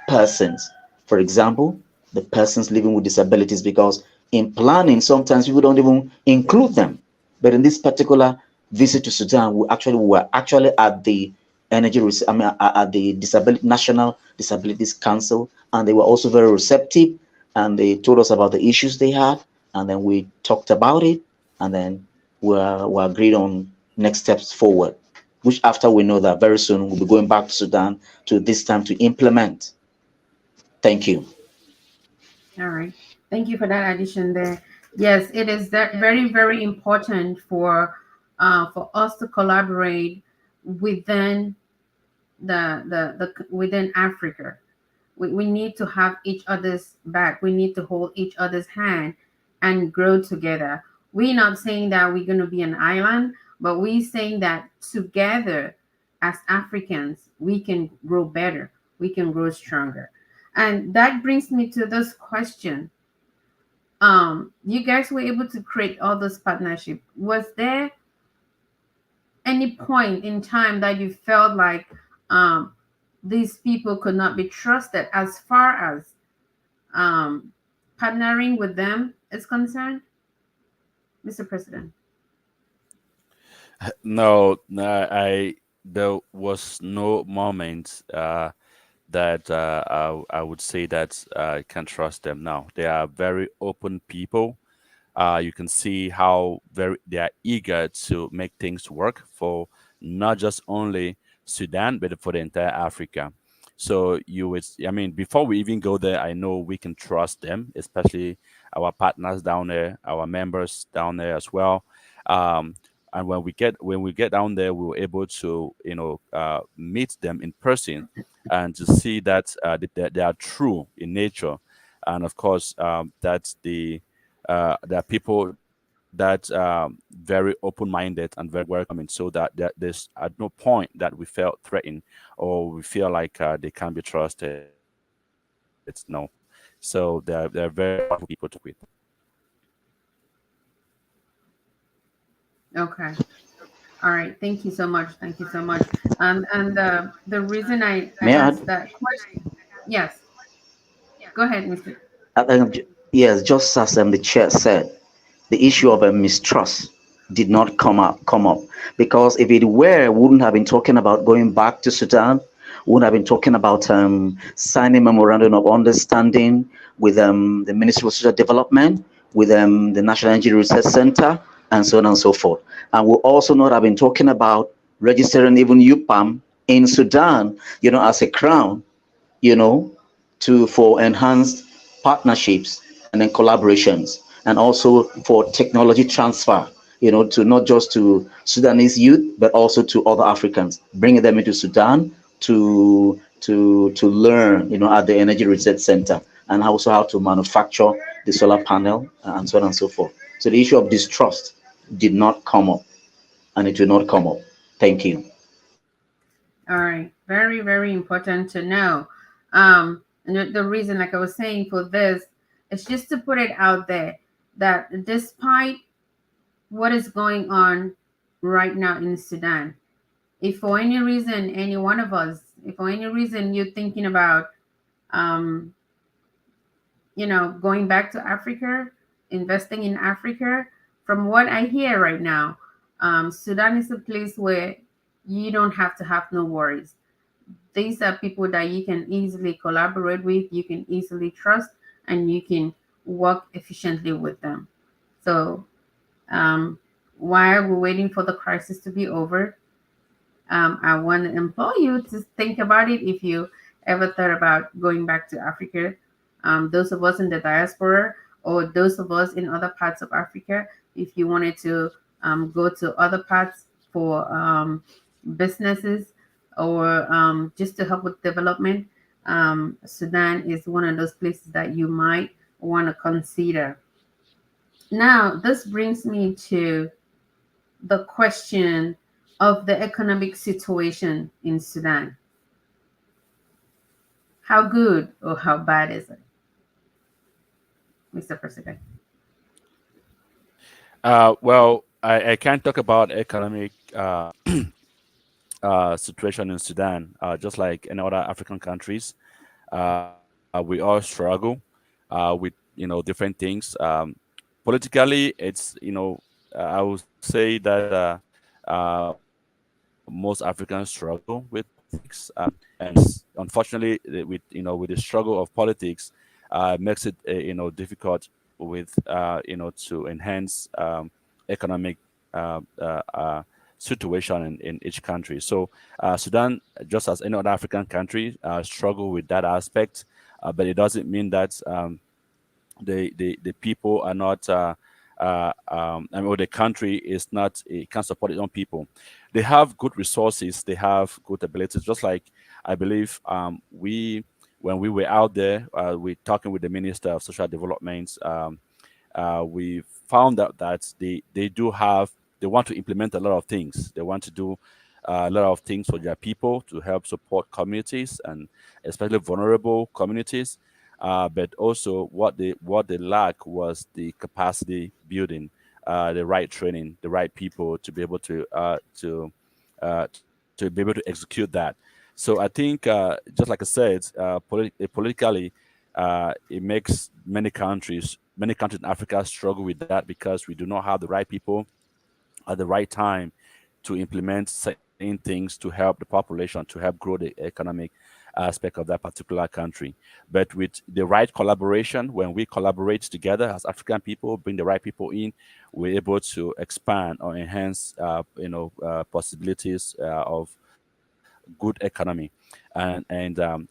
persons, for example, the persons living with disabilities, because in planning, sometimes people don't even include them. But in this particular visit to Sudan, we were actually at the at the National Disabilities Council, and they were also very receptive, and they told us about the issues they had, and then we talked about it, and then we agreed on next steps forward, which after we know that very soon we'll be going back to Sudan to this time to implement. Thank you. All right. Thank you for that addition there. Yes, it is that very, very important for us to collaborate within within Africa. We need to have each other's back. We need to hold each other's hand and grow together. We're not saying that we're going to be an island, but we're saying that together as Africans, we can grow better. We can grow stronger. And that brings me to this question. You guys were able to create all this partnership. Was there any point in time that you felt like these people could not be trusted as far as partnering with them is concerned, Mr. President? No, no, there was no moment that I would say that I can trust them now. They are very open people. You can see how very they are eager to make things work for not just only Sudan, but for the entire Africa. So you would, I mean, before we even go there, I know we can trust them, especially our partners down there, our members down there as well. Um, and when we get down there, we were able to meet them in person and to see that they are true in nature, and of course that's there are people that very open-minded and very welcoming, so that there's at no point that we felt threatened or we feel like they can't be trusted. No, so they're very powerful people to work with. Okay. All right. Thank you so much. Thank you so much. And the reason I May I asked add? that question, yes. Go ahead, Mr. Yes, just as the chair said, the issue of a mistrust did not come up because if it were, we wouldn't have been talking about going back to Sudan. We wouldn't have been talking about signing memorandum of understanding with the Ministry of Social Development, with the National Energy Research Center, and so on and so forth. And we'll also not have been talking about registering even UPAM in Sudan, as a crown, you know, for enhanced partnerships and then collaborations, and also for technology transfer, to not just to Sudanese youth, but also to other Africans, bringing them into Sudan to learn, at the Energy Research Center, and also how to manufacture the solar panel and so on and so forth. So the issue of distrust did not come up, and it will not come up. Thank you. All right. Very, very important to know. And the reason, like I was saying, for this is just to put it out there that despite what is going on right now in Sudan, if for any reason, any one of us, if for any reason you're thinking about, um, going back to Africa, investing in Africa, from what I hear right now, Sudan is a place where you don't have to have no worries. These are people that you can easily collaborate with, you can easily trust, and you can work efficiently with them. So, um, while we're waiting for the crisis to be over, I want to implore you to think about it if you ever thought about going back to Africa. Those of us in the diaspora, or those of us in other parts of Africa, if you wanted to go to other parts for businesses, or just to help with development, Sudan is one of those places that you might want to consider. Now, this brings me to the question of the economic situation in Sudan. How good or how bad is it, Mr. President? Well, I can't talk about economic situation in Sudan, just like in other African countries. We all struggle with different things. Politically, it's I would say that most Africans struggle with politics, and unfortunately, with the struggle of politics, makes it difficult with to enhance economic uh, uh, uh, situation in each country. So Sudan, just as any other African country, struggle with that aspect, but it doesn't mean that the people are not. Or the country is not, it can't support its own people. They have good resources, they have good abilities. Just like I believe we when we were out there, we talking with the Minister of Social Development. We found out that they want to implement a lot of things. They want to do a lot of things for their people to help support communities, and especially vulnerable communities. But also, what they lack was the capacity building, the right training, the right people to be able to be able to execute that. So I think, just like I said, politically, it makes many countries in Africa struggle with that because we do not have the right people at the right time to implement certain things to help the population, to help grow the economic aspect of that particular country. But with the right collaboration, when we collaborate together as African people, bring the right people in, we're able to expand or enhance, possibilities of good economy. And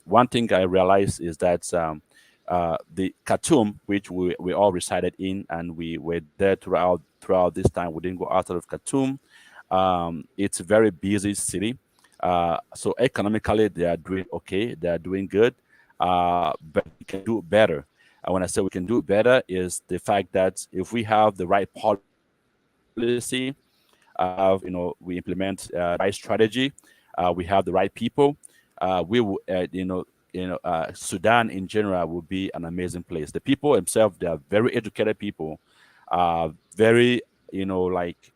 one thing I realized is that the Khartoum, which we all resided in, and we were there throughout this time. We didn't go outside of Khartoum. It's a very busy city. So economically, they are doing okay. They are doing good, but we can do better. And when I say we can do better, is the fact that if we have the right policy, we implement the right strategy, we have the right people, we will, Sudan in general will be an amazing place. The people themselves, they are very educated people, very, like,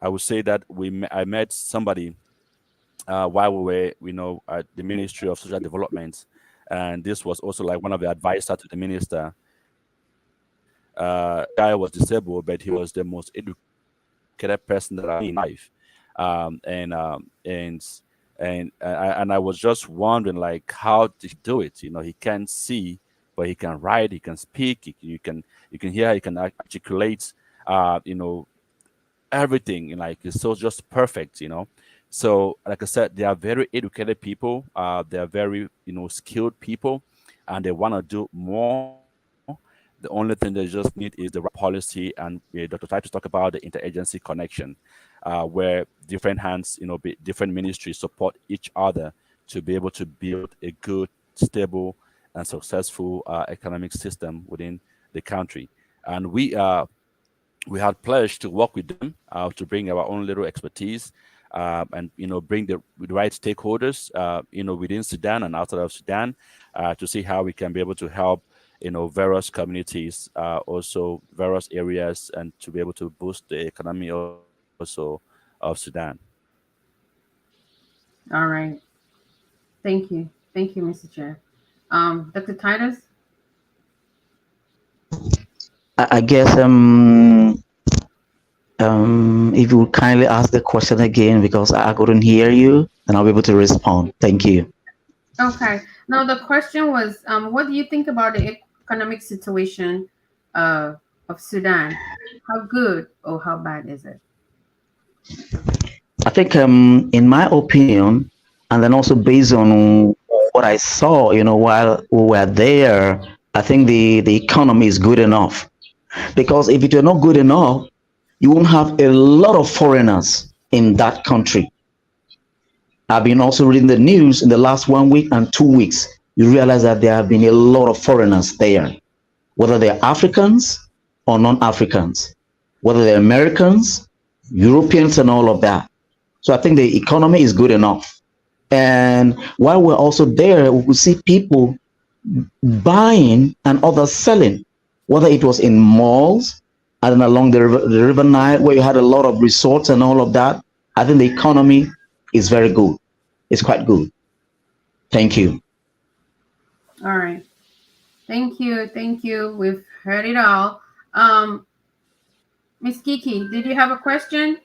I would say that I met somebody while we were, at the Ministry of Social Development, and this was also like one of the advisors to the minister. Guy was disabled, but he was the most educated person that I've seen in life, and I was just wondering, like, how did he do it? He can't see, but he can write, he can speak, you can hear, he can articulate, everything, like, it's so just perfect. So, like I said, they are very educated people, they are very, skilled people, and they want to do more. The only thing they just need is the right policy, and Dr. Titus talk about the interagency connection, where different hands, different ministries support each other to be able to build a good, stable, and successful economic system within the country. And we had pledged to work with them, to bring our own little expertise, and bring the right stakeholders, within Sudan and outside of Sudan, to see how we can be able to help various communities, also various areas, and to be able to boost the economy also of Sudan. All right. Thank you. Thank you, Mr. Chair. Dr. Titus? I guess if you would kindly ask the question again because I couldn't hear you, then I'll be able to respond. Thank you. Okay. Now, the question was, what do you think about the economic situation of Sudan? How good or how bad is it? I think, in my opinion, and then also based on what I saw, while we were there, I think the economy is good enough. Because if it were not good enough, you won't have a lot of foreigners in that country. I've been also reading the news in the last 1 week and 2 weeks. You realize that there have been a lot of foreigners there, whether they're Africans or non-Africans, whether they're Americans, Europeans, and all of that. So I think the economy is good enough. And while we're also there, we see people buying and others selling, whether it was in malls and then along the river Nile, where you had a lot of resorts and all of that. I think the economy is very good. It's quite good. Thank you. All right. Thank you. Thank you. We've heard it all. Miss Kiki, did you have a question?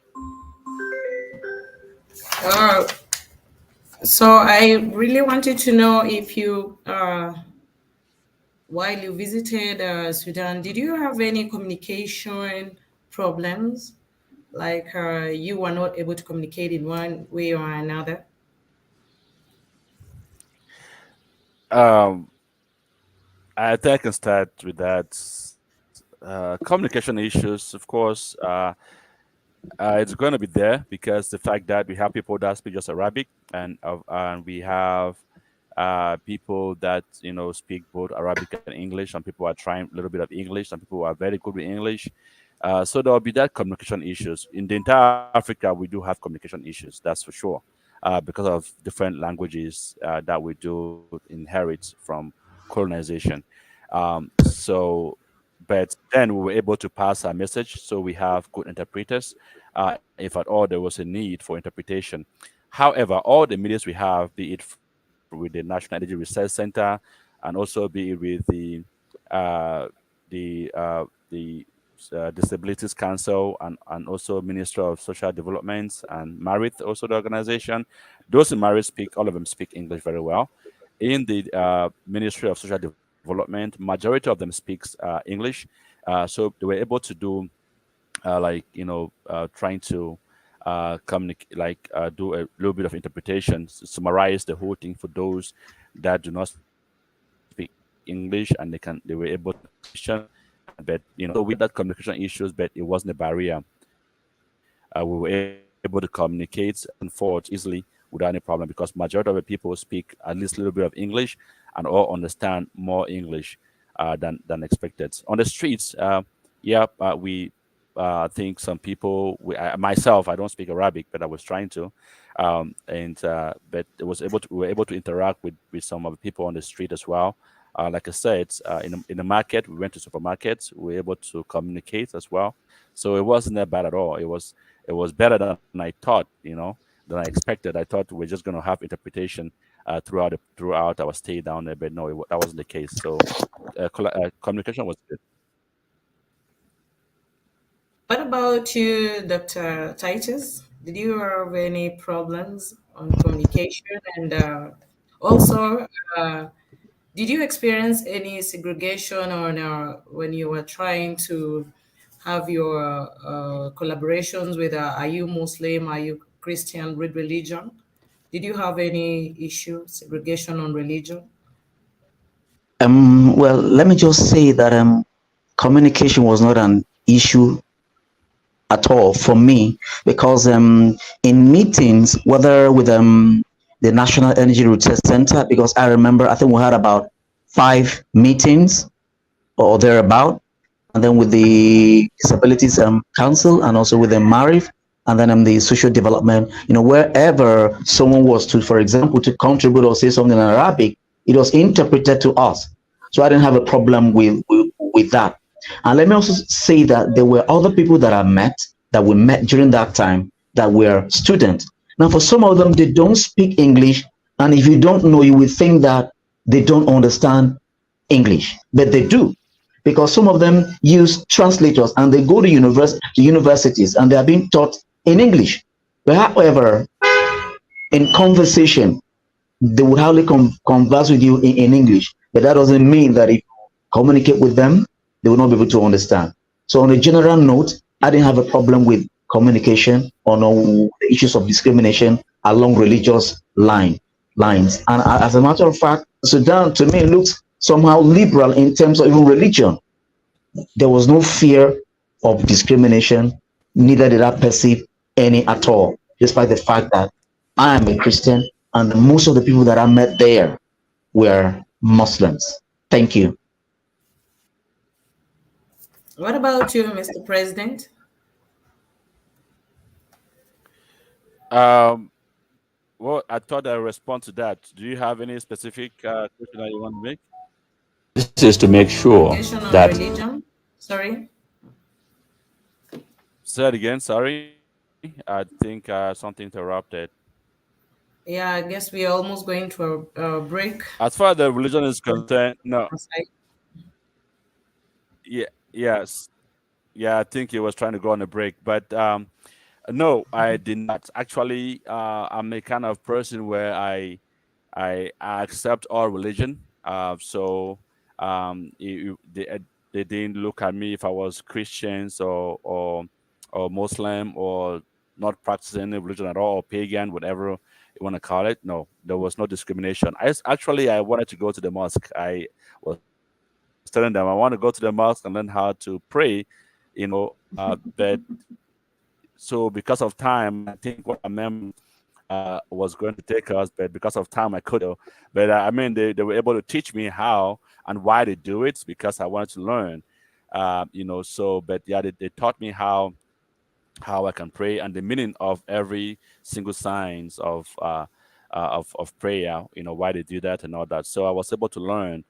So I really wanted to know if you, while you visited Sudan, did you have any communication problems? Like you were not able to communicate in one way or another? I think I can start with that. Communication issues, of course, it's going to be there because the fact that we have people that speak just Arabic, and we have people that speak both Arabic and English. Some people are trying a little bit of English. Some people are very good with English. So there will be that communication issues. In the entire Africa, we do have communication issues. That's for sure, because of different languages that we do inherit from colonization. But then we were able to pass our message. So we have good interpreters, if at all there was a need for interpretation. However, all the medias we have, be it with the National Energy Research Center, and also be it with the Disabilities Council, and also Ministry of Social Development and Marith, also the organization. Those in Marith all of them speak English very well. In the Ministry of Social Development, majority of them speaks English. So they were able to do trying to communicate, do a little bit of interpretation, summarize the whole thing for those that do not speak English, and they were able to question. But so we had that communication issues, but it wasn't a barrier. We were able to communicate and forward easily without any problem, because majority of the people speak at least a little bit of English and all understand more English than expected. On the streets, we I think some people, myself, I don't speak Arabic, but I was trying to, and but it was able to, we were able to interact with some of the people on the street as well. Like I said, in the market, we went to supermarkets. We were able to communicate as well, so it wasn't that bad at all. It was better than I thought, than I expected. I thought we are just going to have interpretation throughout our stay down there, but no, that wasn't the case. So communication was good. What about you, Dr. Titus? Did you have any problems on communication? And also, uh, did you experience any segregation on when you were trying to have your collaborations with, are you Muslim, are you Christian, with religion? Did you have any issue, segregation on religion? Well, let me just say that communication was not an issue at all for me, because in meetings, whether with the National Energy Research Center, because I remember I think we had about 5 meetings or thereabout, and then with the Disabilities Council, and also with the MARIF, and then the social development, wherever someone was to, for example, to contribute or say something in Arabic, it was interpreted to us. So I didn't have a problem with that. And let me also say that there were other people that we met during that time, that were students. Now, for some of them, they don't speak English, and if you don't know, you would think that they don't understand English, but they do, because some of them use translators and they go to universities and they are being taught in English. But however, in conversation, they would hardly converse with you in English. But that doesn't mean that if you communicate with them, they will not be able to understand. So on a general note, I didn't have a problem with communication on the issues of discrimination along religious lines. And as a matter of fact, Sudan to me looks somehow liberal in terms of even religion. There was no fear of discrimination, neither did I perceive any at all, despite the fact that I am a Christian and most of the people that I met there were Muslims. Thank you. What about you, Mr. President? Um, well, I thought I'd respond to that. Do you have any specific question that you want to make? This is to make sure Segregation on that. religion? Sorry. Say it again. Sorry, I think something interrupted. Yeah, I guess we are almost going to a break. As far as the religion is concerned, no. Yeah. Yes. Yeah. I think he was trying to go on a break, but no, I did not. Actually, I'm a kind of person where I accept all religion. So they didn't look at me if I was Christians or Muslim or not practicing any religion at all, or pagan, whatever you want to call it. No, there was no discrimination. Actually I wanted to go to the mosque. I was telling them I want to go to the mosque and learn how to pray, but so because of time, and I think what I meant was going to take us, but because of time, I couldn't. But I mean, they were able to teach me how and why they do it because I wanted to learn. So, but yeah, they taught me how I can pray and the meaning of every single signs of prayer. Why they do that and all that. So I was able to learn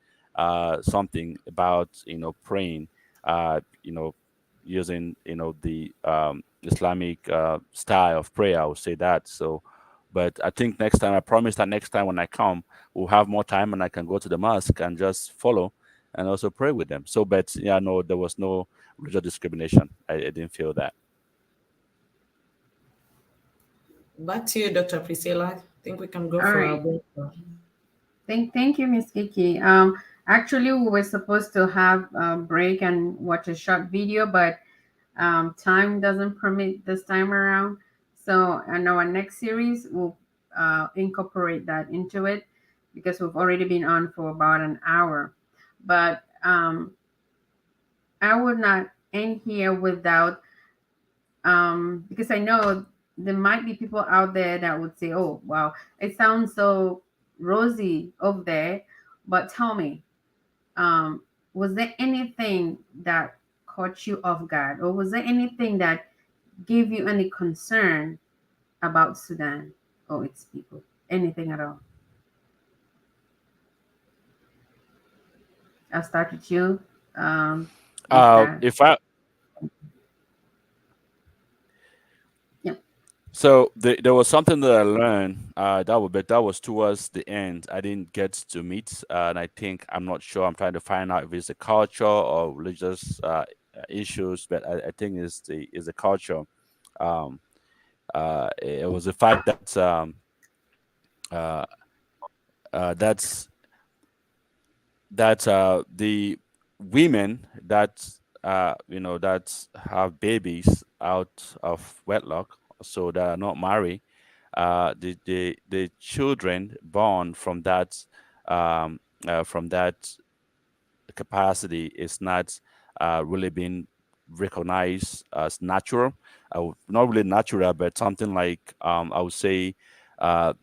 something about praying. You know, using the Islamic style of prayer. I would say that. So, but I think next time, I promise that next time when I come, we'll have more time and I can go to the mosque and just follow and also pray with them. So, but yeah, no, there was no religious discrimination. I didn't feel that. Back to you, Dr. Priscilla. I think we can go All for a right. break. Thank you, Miss Kiki. Actually, we were supposed to have a break and watch a short video, but time doesn't permit this time around. So, in our next series, we'll incorporate that into it because we've already been on for about an hour. But I would not end here without, because I know there might be people out there that would say, oh, wow, it sounds so rosy over there. But tell me, was there anything that caught you off guard, or was there anything that gave you any concern about Sudan or its people? Anything at all? I'll start with you, Mr. If I Yep. So there was something that I learned that was towards the end. I didn't get to meet, and I think I'm not sure. I'm trying to find out if it's a culture or religious issues, but I think it's the culture. Um, it was the fact that uh, that's the women that that have babies out of wedlock, so that are not married, the children born from that capacity is not really being recognized as natural. Not really natural, but something like I would say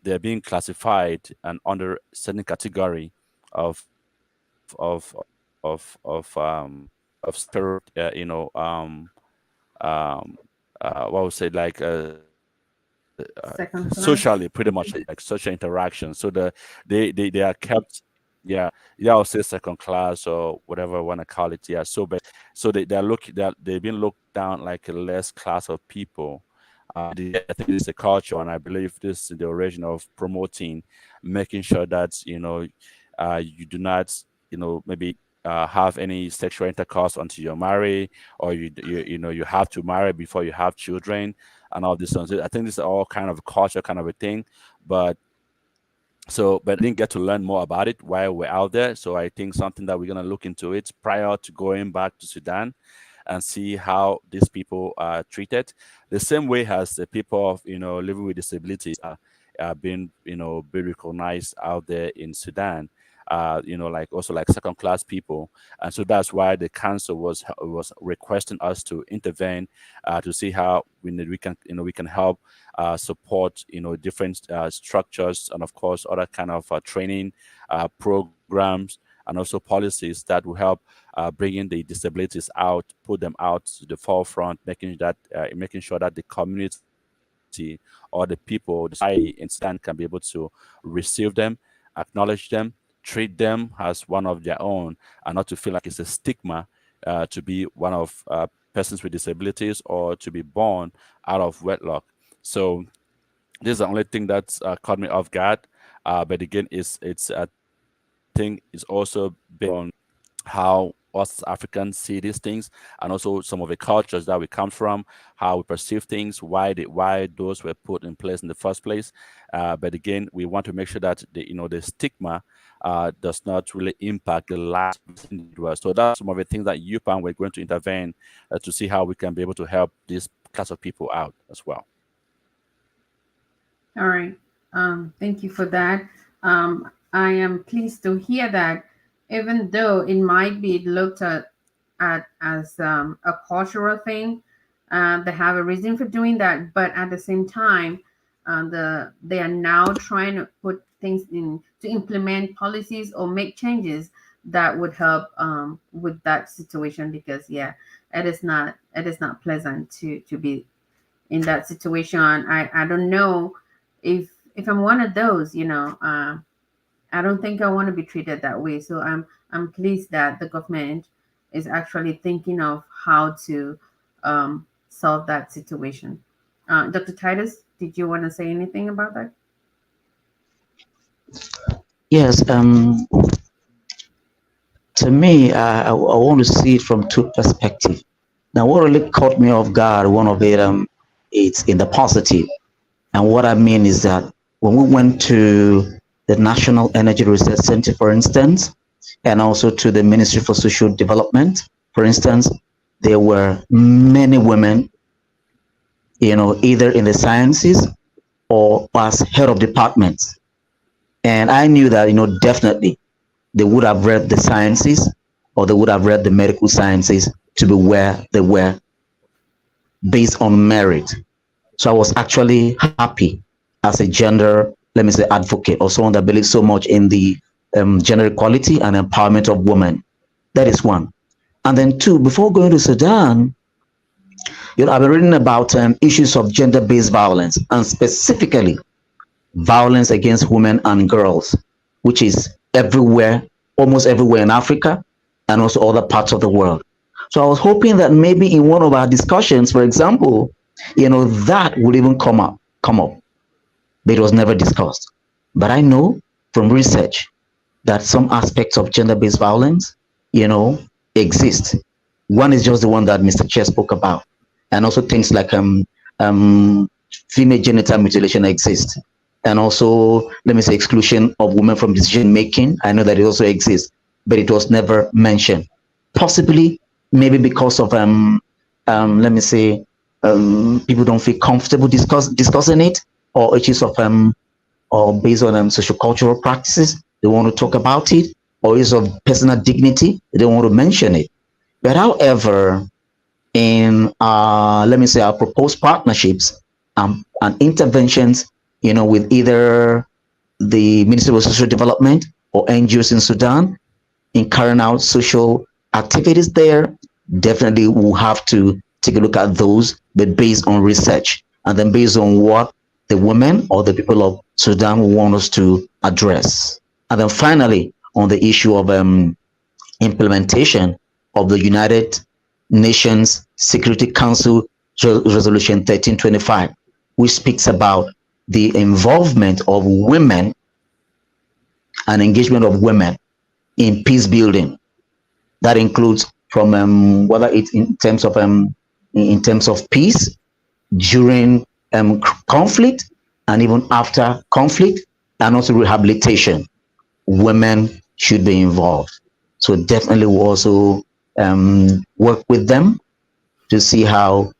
they're being classified and under certain category of spirit, what would say like Second class. socially, pretty much like social interaction. So they are kept, yeah, yeah, I'll say second class or whatever I want to call it. Yeah, so they've been looked down like a less class of people. I think it's a culture, and I believe this is the origin of promoting, making sure that you do not maybe have any sexual intercourse until you're married, or you have to marry before you have children, and all this. I think this is all kind of culture, kind of a thing, but but I didn't get to learn more about it while we're out there. So I think something that we're gonna look into it prior to going back to Sudan and see how these people are treated. The same way as the people of living with disabilities are being be recognized out there in Sudan. Like also like second class people, and so that's why the council was requesting us to intervene to see how we can help support different structures, and of course other kind of training programs, and also policies that will help bringing the disabilities out, put them out to the forefront, making sure that the community or the people, the society in Sudan can be able to receive them, acknowledge them, treat them as one of their own, and not to feel like it's a stigma to be one of persons with disabilities or to be born out of wedlock. So this is the only thing that's caught me off guard. But again, it's I think it's also based on how us Africans see these things, and also some of the cultures that we come from, how we perceive things, why those were put in place in the first place. But again, we want to make sure that the stigma does not really impact the lives of individuals. So that's some of the things that UPAN we're going to intervene to see how we can be able to help this class of people out as well. All right. Thank you for that. I am pleased to hear that, even though it might be looked at as a cultural thing, they have a reason for doing that. But at the same time, they are now trying to put things in to implement policies or make changes that would help with that situation, because it is not pleasant to be in that situation. I don't know if I'm one of those, I don't think I want to be treated that way. So I'm pleased that the government is actually thinking of how to solve that situation. Dr. Titus, did you want to say anything about that? Yes. To me, I want to see it from two perspectives. Now, what really caught me off guard, one of it, it's in the positive. And what I mean is that when we went to the National Energy Research Center, for instance, and also to the Ministry for Social Development, for instance, there were many women, either in the sciences or as head of departments. And I knew that, definitely they would have read the sciences, or they would have read the medical sciences to be where they were based on merit. So I was actually happy as a gender, let me say, advocate, or someone that believes so much in the gender equality and empowerment of women. That is one. And then two, before going to Sudan, I've been reading about issues of gender-based violence, and specifically violence against women and girls, which is everywhere, almost everywhere in Africa and also other parts of the world. So I was hoping that maybe in one of our discussions, for example, that would even come up, but it was never discussed. But I know from research that some aspects of gender-based violence, exist. One is just the one that Mr. Chair spoke about, and also things like female genital mutilation exist, and also, let me say, exclusion of women from decision making. I know that it also exists, but it was never mentioned. Possibly, maybe because of let me say, people don't feel comfortable discussing it, or issues of or based on sociocultural practices, they want to talk about it, or issues of personal dignity, they don't want to mention it. But however, in let me say, our proposed partnerships and interventions, with either the Ministry of Social Development or NGOs in Sudan, in carrying out social activities there, definitely we'll have to take a look at those, but based on research, and then based on what the women or the people of Sudan want us to address. And then finally, on the issue of implementation of the United Nations Security Council Resolution 1325, which speaks about the involvement of women and engagement of women in peace building. That includes from whether it's in terms of peace, during conflict, and even after conflict, and also rehabilitation. Women should be involved. So definitely we'll also work with them to see how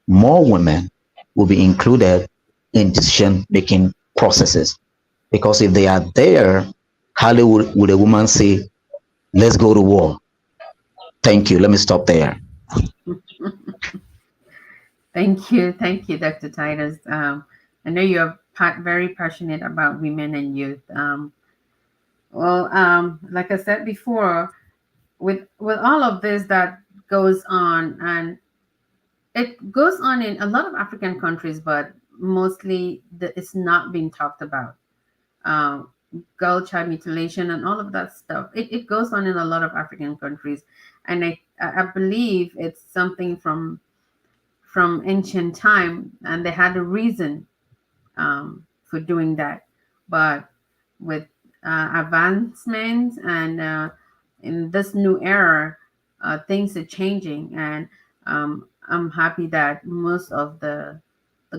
more women will be included in decision-making processes. Because if they are there, hardly would a woman say, let's go to war. Thank you. Let me stop there. Thank you, Dr. Titus. I know you're very passionate about women and youth. Like I said before, with all of this that goes on, and it goes on in a lot of African countries, but mostly it's not being talked about. Girl child mutilation and all of that stuff. It goes on in a lot of African countries, and I believe it's something from ancient time, and they had a reason for doing that. But with advancements and in this new era, things are changing, and I'm happy that most of the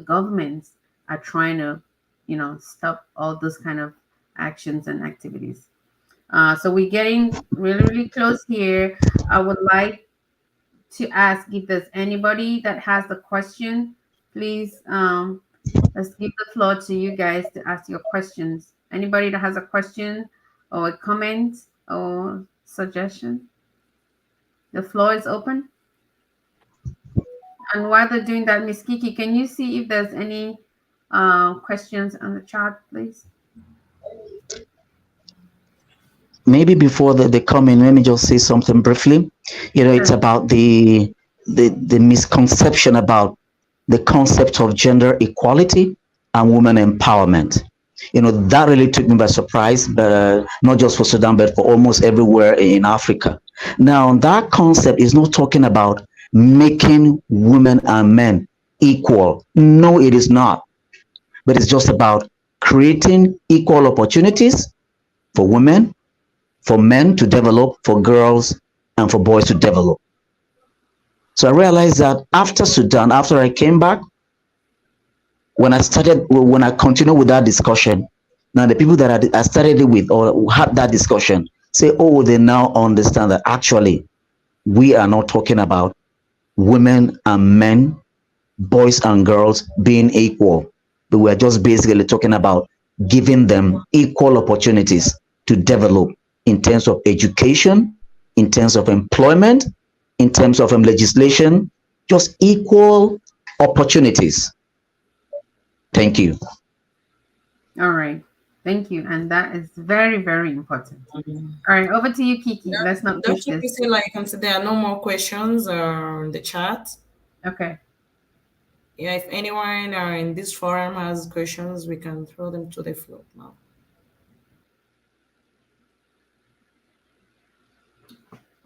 governments are trying to, stop all those kind of actions and activities. So we're getting really, really close here. I would like to ask if there's anybody that has a question. Please, let's give the floor to you guys to ask your questions. Anybody that has a question or a comment or suggestion? The floor is open. And while they're doing that, Miss Kiki, can you see if there's any questions on the chat, please? Maybe before they come in, let me just say something briefly. It's about the misconception about the concept of gender equality and women empowerment. That really took me by surprise, but not just for Sudan, but for almost everywhere in Africa. Now, that concept is not talking about making women and men equal. No, it is not. But it's just about creating equal opportunities for women, for men to develop, for girls, and for boys to develop. So I realized that after Sudan, after I came back, when I continued with that discussion, now the people that I started it with or had that discussion say, oh, they now understand that actually we are not talking about women and men, boys and girls being equal, but we're just basically talking about giving them equal opportunities to develop in terms of education, in terms of employment, in terms of legislation, just equal opportunities. Thank you. All right. Thank you. And that is very, very important. All right, over to you, Kiki. Let's not miss Dr. this. Priscilla, I can see there are no more questions in the chat. Okay. Yeah, if anyone in this forum has questions, we can throw them to the floor now.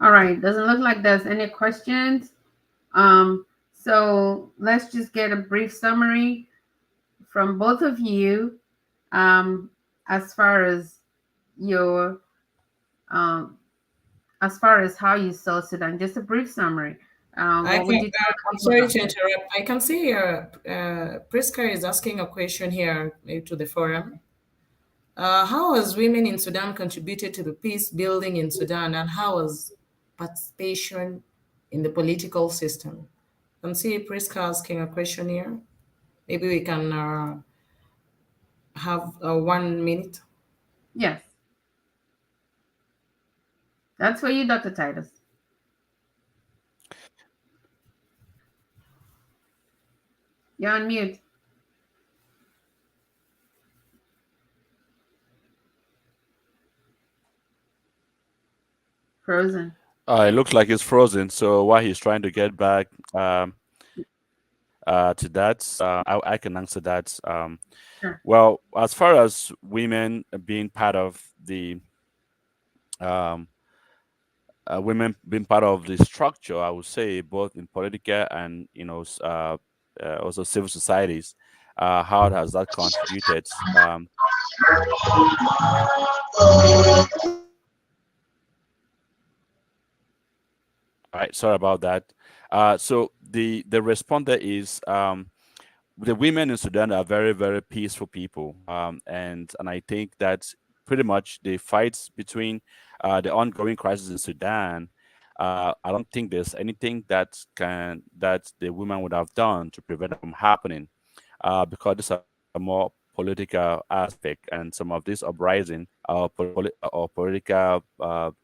All right. Doesn't look like there's any questions. So let's just get a brief summary from both of you, as far as your as far as how you saw Sudan. Just a brief summary. What would you tell I'm people sorry about to it? interrupt. I can see Priska is asking a question here to the forum. How has women in Sudan contributed to the peace building in Sudan, and how has participation in the political system? I can see Priska asking a question here. Maybe we can have 1 minute. Yes. That's for you, Dr. Titus. You're on mute. Frozen. It looks like it's frozen. So while he's trying to get back to that, I can answer that. Sure. Well, as far as women being part of the women being part of the structure, I would say both in political and also civil societies. How has that contributed? All right, sorry about that. So the responder is the women in Sudan are very, very peaceful people, and I think that pretty much the fights between the ongoing crisis in Sudan. I don't think there's anything that the women would have done to prevent it from happening, because this is a more political aspect, and some of this uprising or political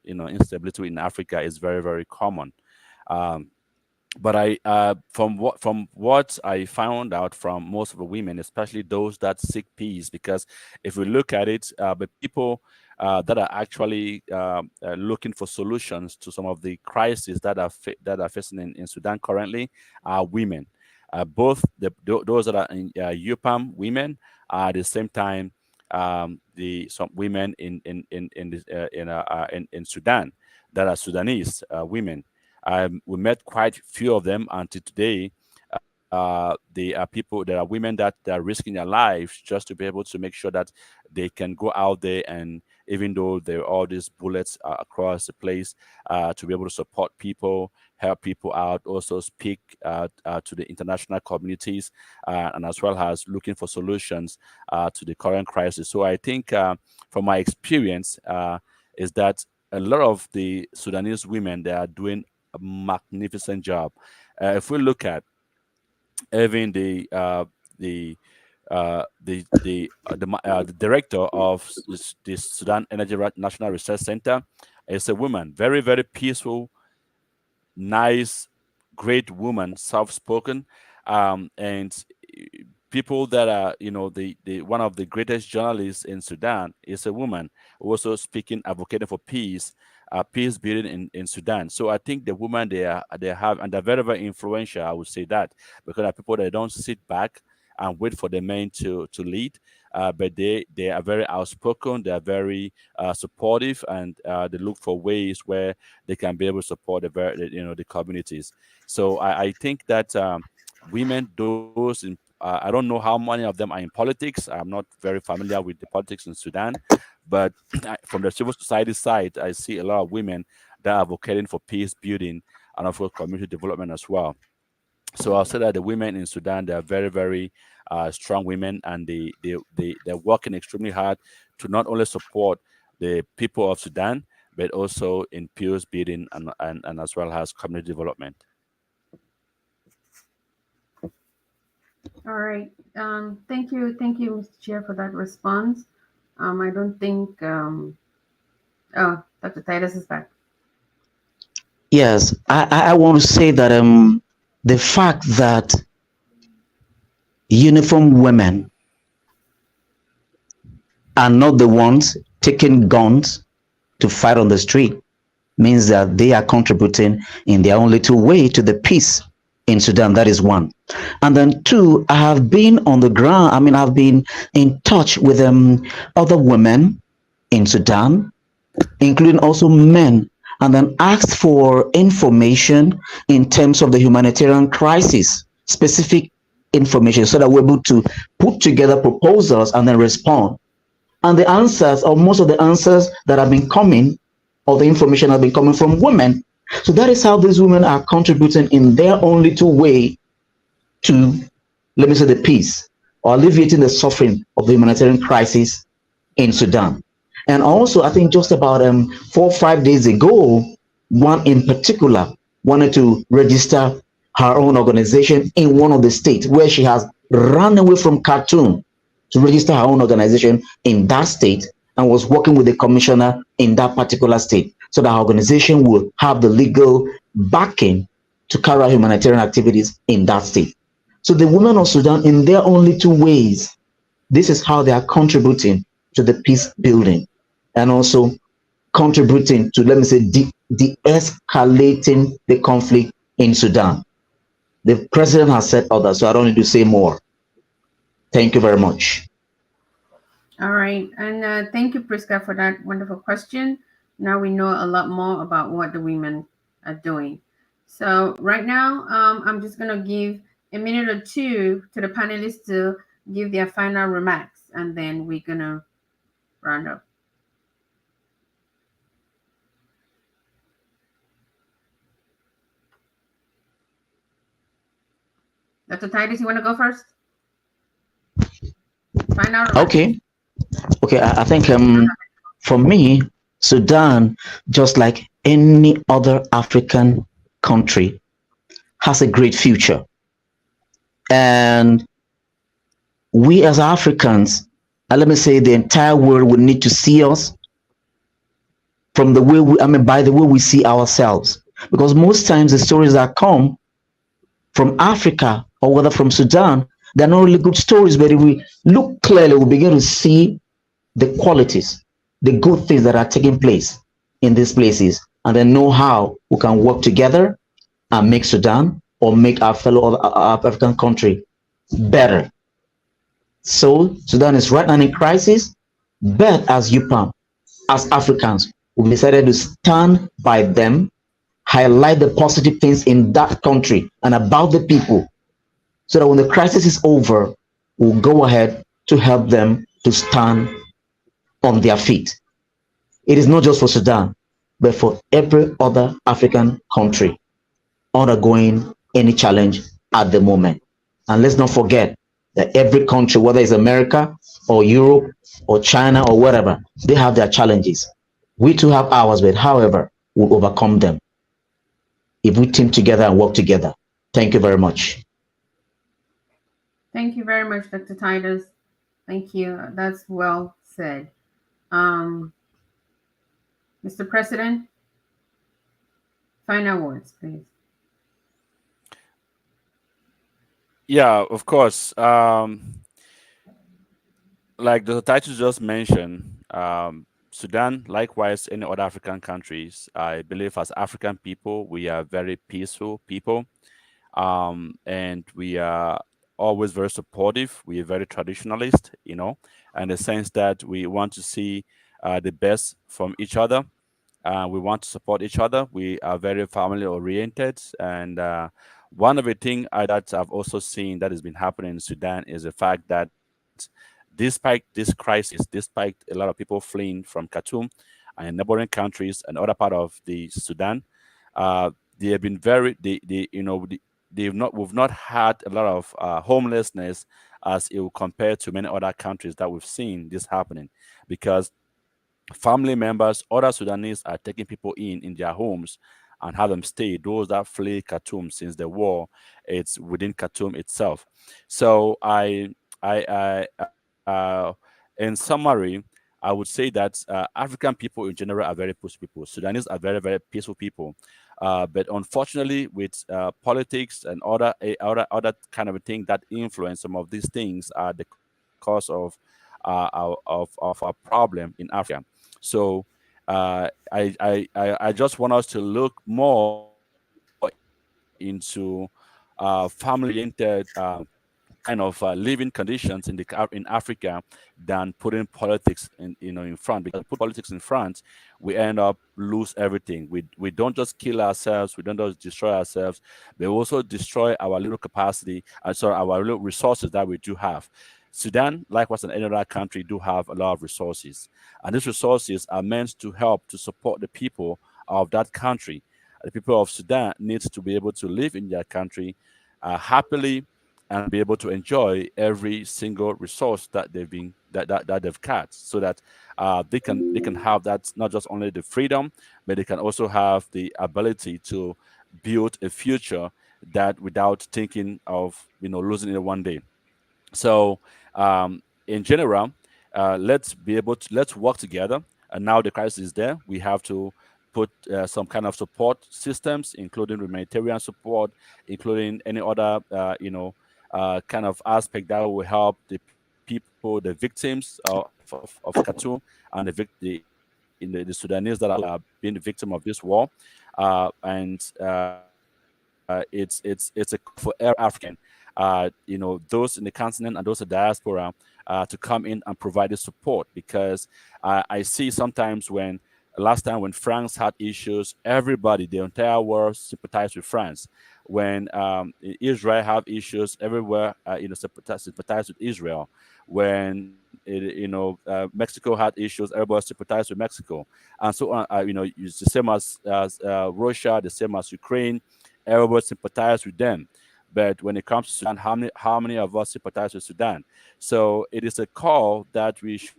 instability in Africa is very, very common. Um, but from what I found out from most of the women, especially those that seek peace, because if we look at it, the people that are actually looking for solutions to some of the crises that are facing in Sudan currently are women. Both those that are in UPAM women are at the same time the some women in Sudan that are Sudanese women. We met quite few of them until today. They are people, there are women that are risking their lives just to be able to make sure that they can go out there, and even though there are all these bullets across the place, to be able to support people, help people out, also speak to the international communities, and as well as looking for solutions to the current crisis. So I think from my experience is that a lot of the Sudanese women, they are doing a magnificent job. If we look at even the director of the Sudan Energy National Research Center is a woman, very, very peaceful, nice, great woman, soft-spoken, and people that are, the one of the greatest journalists in Sudan is a woman, also speaking, advocating for peace, peace building in Sudan. So I think the women they have, and they're very, very influential. I would say that, because they're people that don't sit back and wait for the men to lead, but they are very outspoken. They are very supportive, and they look for ways where they can be able to support the communities. So I think that women, those in I don't know how many of them are in politics. I'm not very familiar with the politics in Sudan, but from the civil society side, I see a lot of women that are advocating for peace building and of course community development as well. So I'll say that the women in Sudan, they are very, very strong women, and they're working extremely hard to not only support the people of Sudan, but also in peace building and as well as community development. All right. Thank you, Mr. Chair, for that response. I don't think. Oh, Dr. Titus is back. Yes, I want to say that the fact that uniformed women are not the ones taking guns to fight on the street means that they are contributing in their own little way to the peace in Sudan. That is one. And then two, I have been on the ground. I mean, I've been in touch with other women in Sudan, including also men, and then asked for information in terms of the humanitarian crisis, specific information, so that we're able to put together proposals and then respond. And the answers, or most of the answers that have been coming, or the information have been coming from women. So that is how these women are contributing in their own little way to, let me say, the peace, or alleviating the suffering of the humanitarian crisis in Sudan. And also, I think just about 4 or 5 days ago, one in particular wanted to register her own organization in one of the states where she has run away from Khartoum to register her own organization in that state, and was working with the commissioner in that particular state, so that her organization will have the legal backing to carry out humanitarian activities in that state. So the women of Sudan, in their own little ways, this is how they are contributing to the peace building, and also contributing to, let me say, de-escalating the conflict in Sudan. The president has said others, so I don't need to say more. Thank you very much. All right. And thank you, Priska, for that wonderful question. Now we know a lot more about what the women are doing. So right now, I'm just going to give a minute or two to the panelists to give their final remarks, and then we're going to round up. Dr. Titus, you want to go first? Final remarks. Okay. I think for me, Sudan, just like any other African country, has a great future. And we as Africans, let me say, the entire world would need to see us from the way by the way we see ourselves. Because most times the stories that come from Africa, or whether from Sudan, they're not really good stories, but if we look clearly, we begin to see the qualities, the good things that are taking place in these places, and then know how we can work together and make Sudan, or make our fellow African country, better. So Sudan is right now in crisis, but as UPAM, as Africans, we decided to stand by them, highlight the positive things in that country and about the people, so that when the crisis is over, we'll go ahead to help them to stand on their feet. It is not just for Sudan, but for every other African country undergoing any challenge at the moment. And let's not forget that every country, whether it's America or Europe or China or whatever, they have their challenges. We too have ours, but however, we'll overcome them if we team together and work together. Thank you very much. Thank you very much, Dr. Titus. Thank you. That's well said. Mr. President, final words, please. Yeah, of course. Like the title just mentioned, Sudan, likewise, any other African countries, I believe as African people, we are very peaceful people, and we are always very supportive. We are very traditionalist, in the sense that we want to see the best from each other. We want to support each other. We are very family oriented, and one of the things that I've also seen that has been happening in Sudan is the fact that despite this crisis, despite a lot of people fleeing from Khartoum and neighboring countries and other part of the Sudan, they have been we've not had a lot of homelessness as it will compare to many other countries that we've seen this happening, because family members, other Sudanese are taking people in their homes and have them stay. Those that flee Khartoum since the war, it's within Khartoum itself. So in summary, I would say that African people in general are very peaceful people. Sudanese are very, very peaceful people. But unfortunately, with politics and other kind of a thing that influence some of these things are the cause of of our problem in Africa. So I just want us to look more into family oriented kind of living conditions in Africa than putting politics in front. Because put politics in front, we end up lose everything. We don't just kill ourselves, we don't just destroy ourselves, we also destroy our little capacity and sorry our little resources that we do have. Sudan, likewise, and any other country, do have a lot of resources, and these resources are meant to help to support the people of that country. The people of Sudan needs to be able to live in their country happily and be able to enjoy every single resource that that they've got, so that they can have that, not just only the freedom, but they can also have the ability to build a future that without thinking of losing it one day. So, in general, let's work together. And now the crisis is there. We have to put some kind of support systems, including humanitarian support, including any other kind of aspect that will help the people, the victims of Khartoum, and the Sudanese that are being the victim of this war. And it's a call for every African, those in the continent and those in diaspora, to come in and provide the support, because I see sometimes when last time when France had issues, everybody, the entire world sympathized with France. When Israel have issues, everywhere, sympathize with Israel. When Mexico had issues, everybody sympathized with Mexico, and so on. It's the same as Russia, the same as Ukraine. Everybody sympathize with them. But when it comes to Sudan, how many of us sympathize with Sudan? So it is a call that we should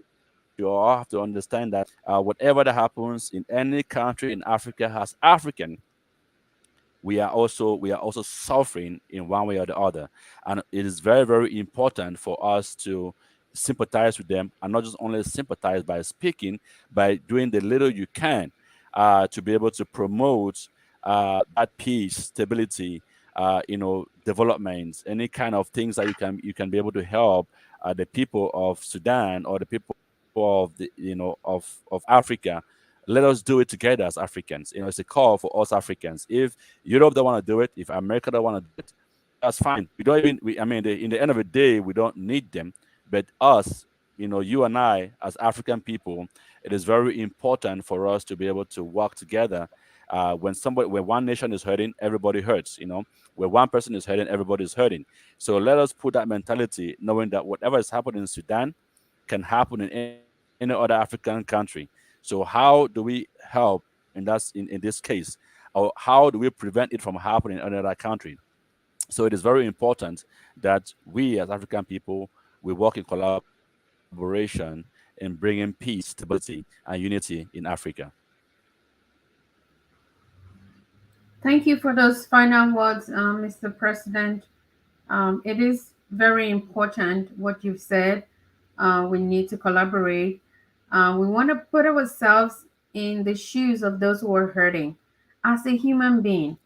all have to understand that whatever that happens in any country in Africa as African, we are also suffering in one way or the other, and it is very, very important for us to sympathize with them, and not just only sympathize by speaking, by doing the little you can to be able to promote that peace, stability, developments, any kind of things that you can be able to help the people of Sudan or the people of of Africa. Let us do it together as Africans. It's a call for us Africans. If Europe don't want to do it, if America don't want to do it, that's fine. We don't even. I mean, in the end of the day, we don't need them. But us, you and I, as African people, it is very important for us to be able to work together. When one nation is hurting, everybody hurts. When one person is hurting, everybody is hurting. So let us put that mentality, knowing that whatever is happening in Sudan can happen in any other African country. So how do we help in this case, or how do we prevent it from happening in another country? So it is very important that we as African people, we work in collaboration in bringing peace, stability, and unity in Africa. Thank you for those final words, Mr. President. It is very important what you've said. We need to collaborate. We want to put ourselves in the shoes of those who are hurting as a human being,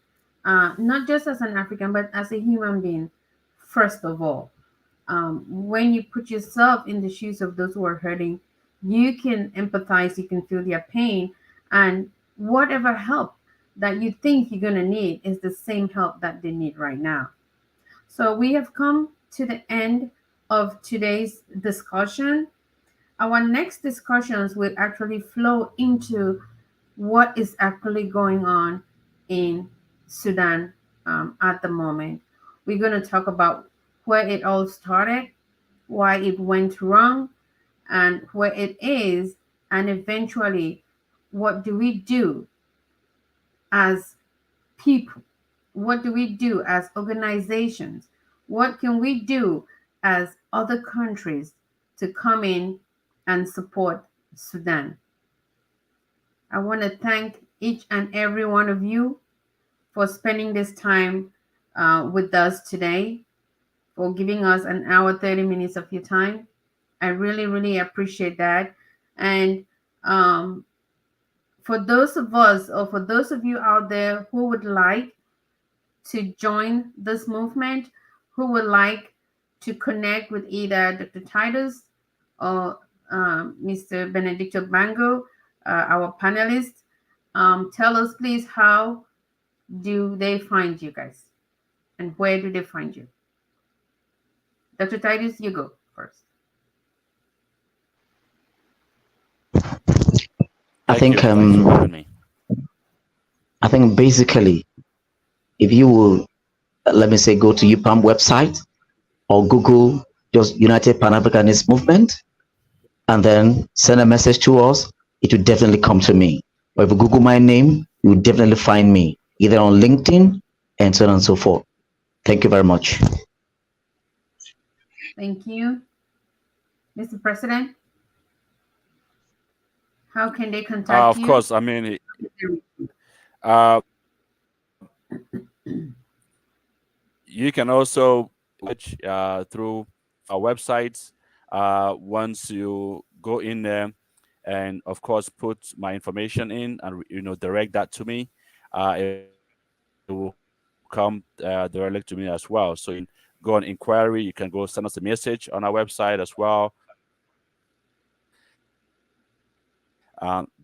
not just as an African, but as a human being, first of all. When you put yourself in the shoes of those who are hurting, you can empathize, you can feel their pain, and whatever help that you think you're going to need is the same help that they need right now. So we have come to the end of today's discussion. Our next discussions will actually flow into what is actually going on in Sudan at the moment. We're going to talk about where it all started, why it went wrong, and where it is, and eventually, what do we do as people? What do we do as organizations? What can we do as other countries to come in and support Sudan? I want to thank each and every one of you for spending this time with us today, for giving us an hour, 30 minutes of your time. I really, really appreciate that. And for those of us, or for those of you out there who would like to join this movement, who would like to connect with either Dr. Titus or Mr. Benedicto Bango, our panelist. Tell us, please, how do they find you guys? And where do they find you? Dr. Titus, you go first. I Thank think you. Thanks for having me. I think basically, if you will, let me say, go to UPAM website or Google just United Pan-Africanist Movement, and then send a message to us, it will definitely come to me. Or if you Google my name, you will definitely find me, either on LinkedIn and so on and so forth. Thank you very much. Thank you. Mr. President, how can they contact Of you? course, I mean, uh, you can also through our websites. Once you go in there, and of course put my information in, and direct that to me, it will come directly to me as well. So you can go on inquiry. You can go send us a message on our website as well.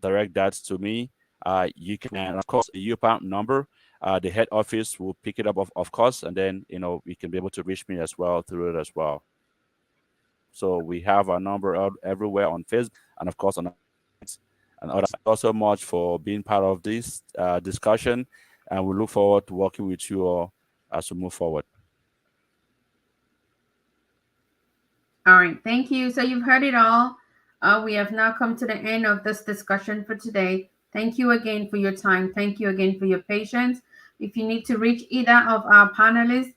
Direct that to me. You can, and of course, the UPAM number. The head office will pick it up, of course, and then you can be able to reach me as well through it as well. So we have our number out everywhere on Facebook, and of course on and others. Thank you so much for being part of this discussion, and we look forward to working with you all as we move forward. All right, thank you. So you've heard it all. We have now come to the end of this discussion for today. Thank you again for your time. Thank you again for your patience. If you need to reach either of our panelists,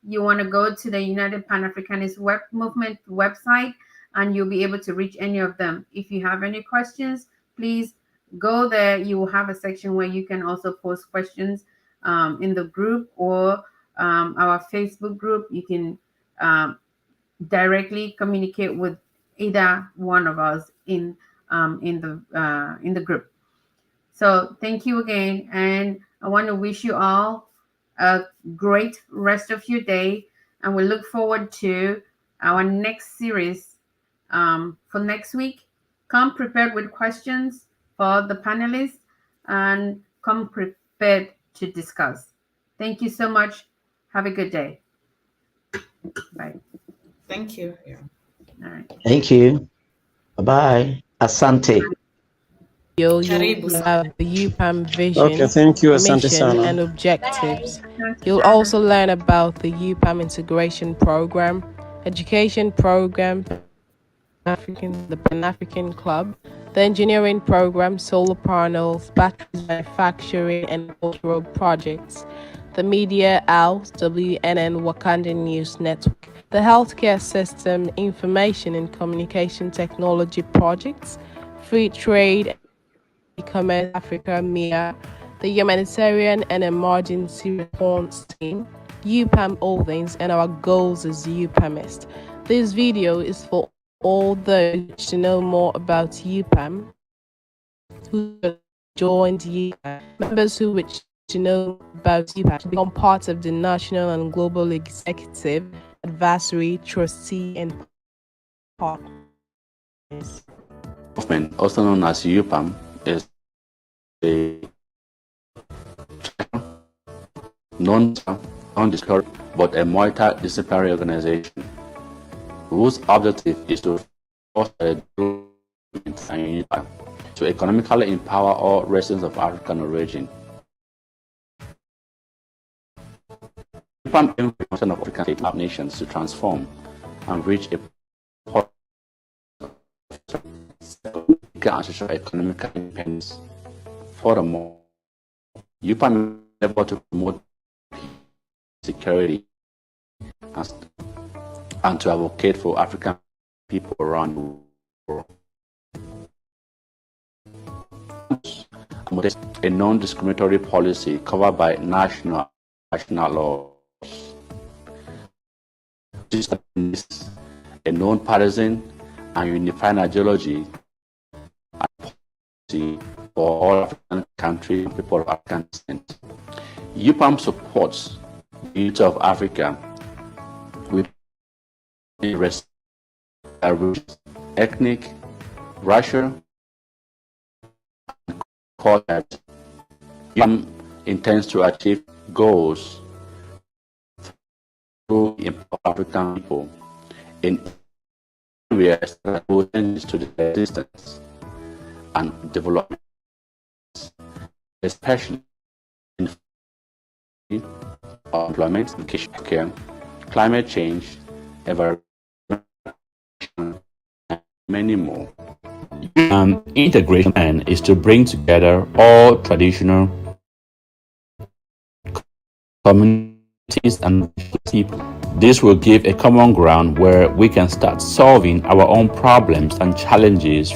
you want to go to the United Pan-Africanist Web Movement website, and you'll be able to reach any of them. If you have any questions, please go there. You will have a section where you can also post questions in the group or our Facebook group. You can directly communicate with either one of us in the group. So thank you again, and I want to wish you all a great rest of your day, and we look forward to our next series for next week. Come prepared with questions for the panelists, and come prepared to discuss. Thank you so much. Have a good day. Bye. Thank you. Yeah. All right. Thank you. Bye-bye. Asante. You'll Karibu have sana. the UPAM vision, Okay, thank you, Asante mission, Sana. and objectives. You'll also learn about the UPAM integration program, education program, the Pan-African Club, the engineering program, solar panels, batteries manufacturing, and cultural projects, the media house, WNN Wakandan News Network, the healthcare system, information and communication technology projects, free trade, e-commerce, Africa, MIA, the humanitarian and emergency response team, UPAM Holdings, and our goals as UPAMist. This video is for all those to know more about UPAM, who joined UPAM, members who wish to know about UPAM, to become part of the national and global executive, advisory, trustee, and partners. Movement, also known as UPAM, is a non-disclosure but a multidisciplinary organization whose objective is to foster development and unity to economically empower all residents of African origin. UPAM aims for the of African nations to transform and reach a point of social economic independence. Furthermore, UPAM is able to promote security and to advocate for African people around the world. A non-discriminatory policy covered by national laws. This is a non-partisan and unified ideology and policy for all African countries and people of African descent. UPAM supports the unity of Africa with respect ethnic, racial, and cultural. UPAM intends to achieve goals through empower African people in areas that will change to the existence and development, especially in employment, education, care, climate change, environment, and many more. Integration plan is to bring together all traditional communities and people. This will give a common ground where we can start solving our own problems and challenges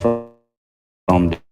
from the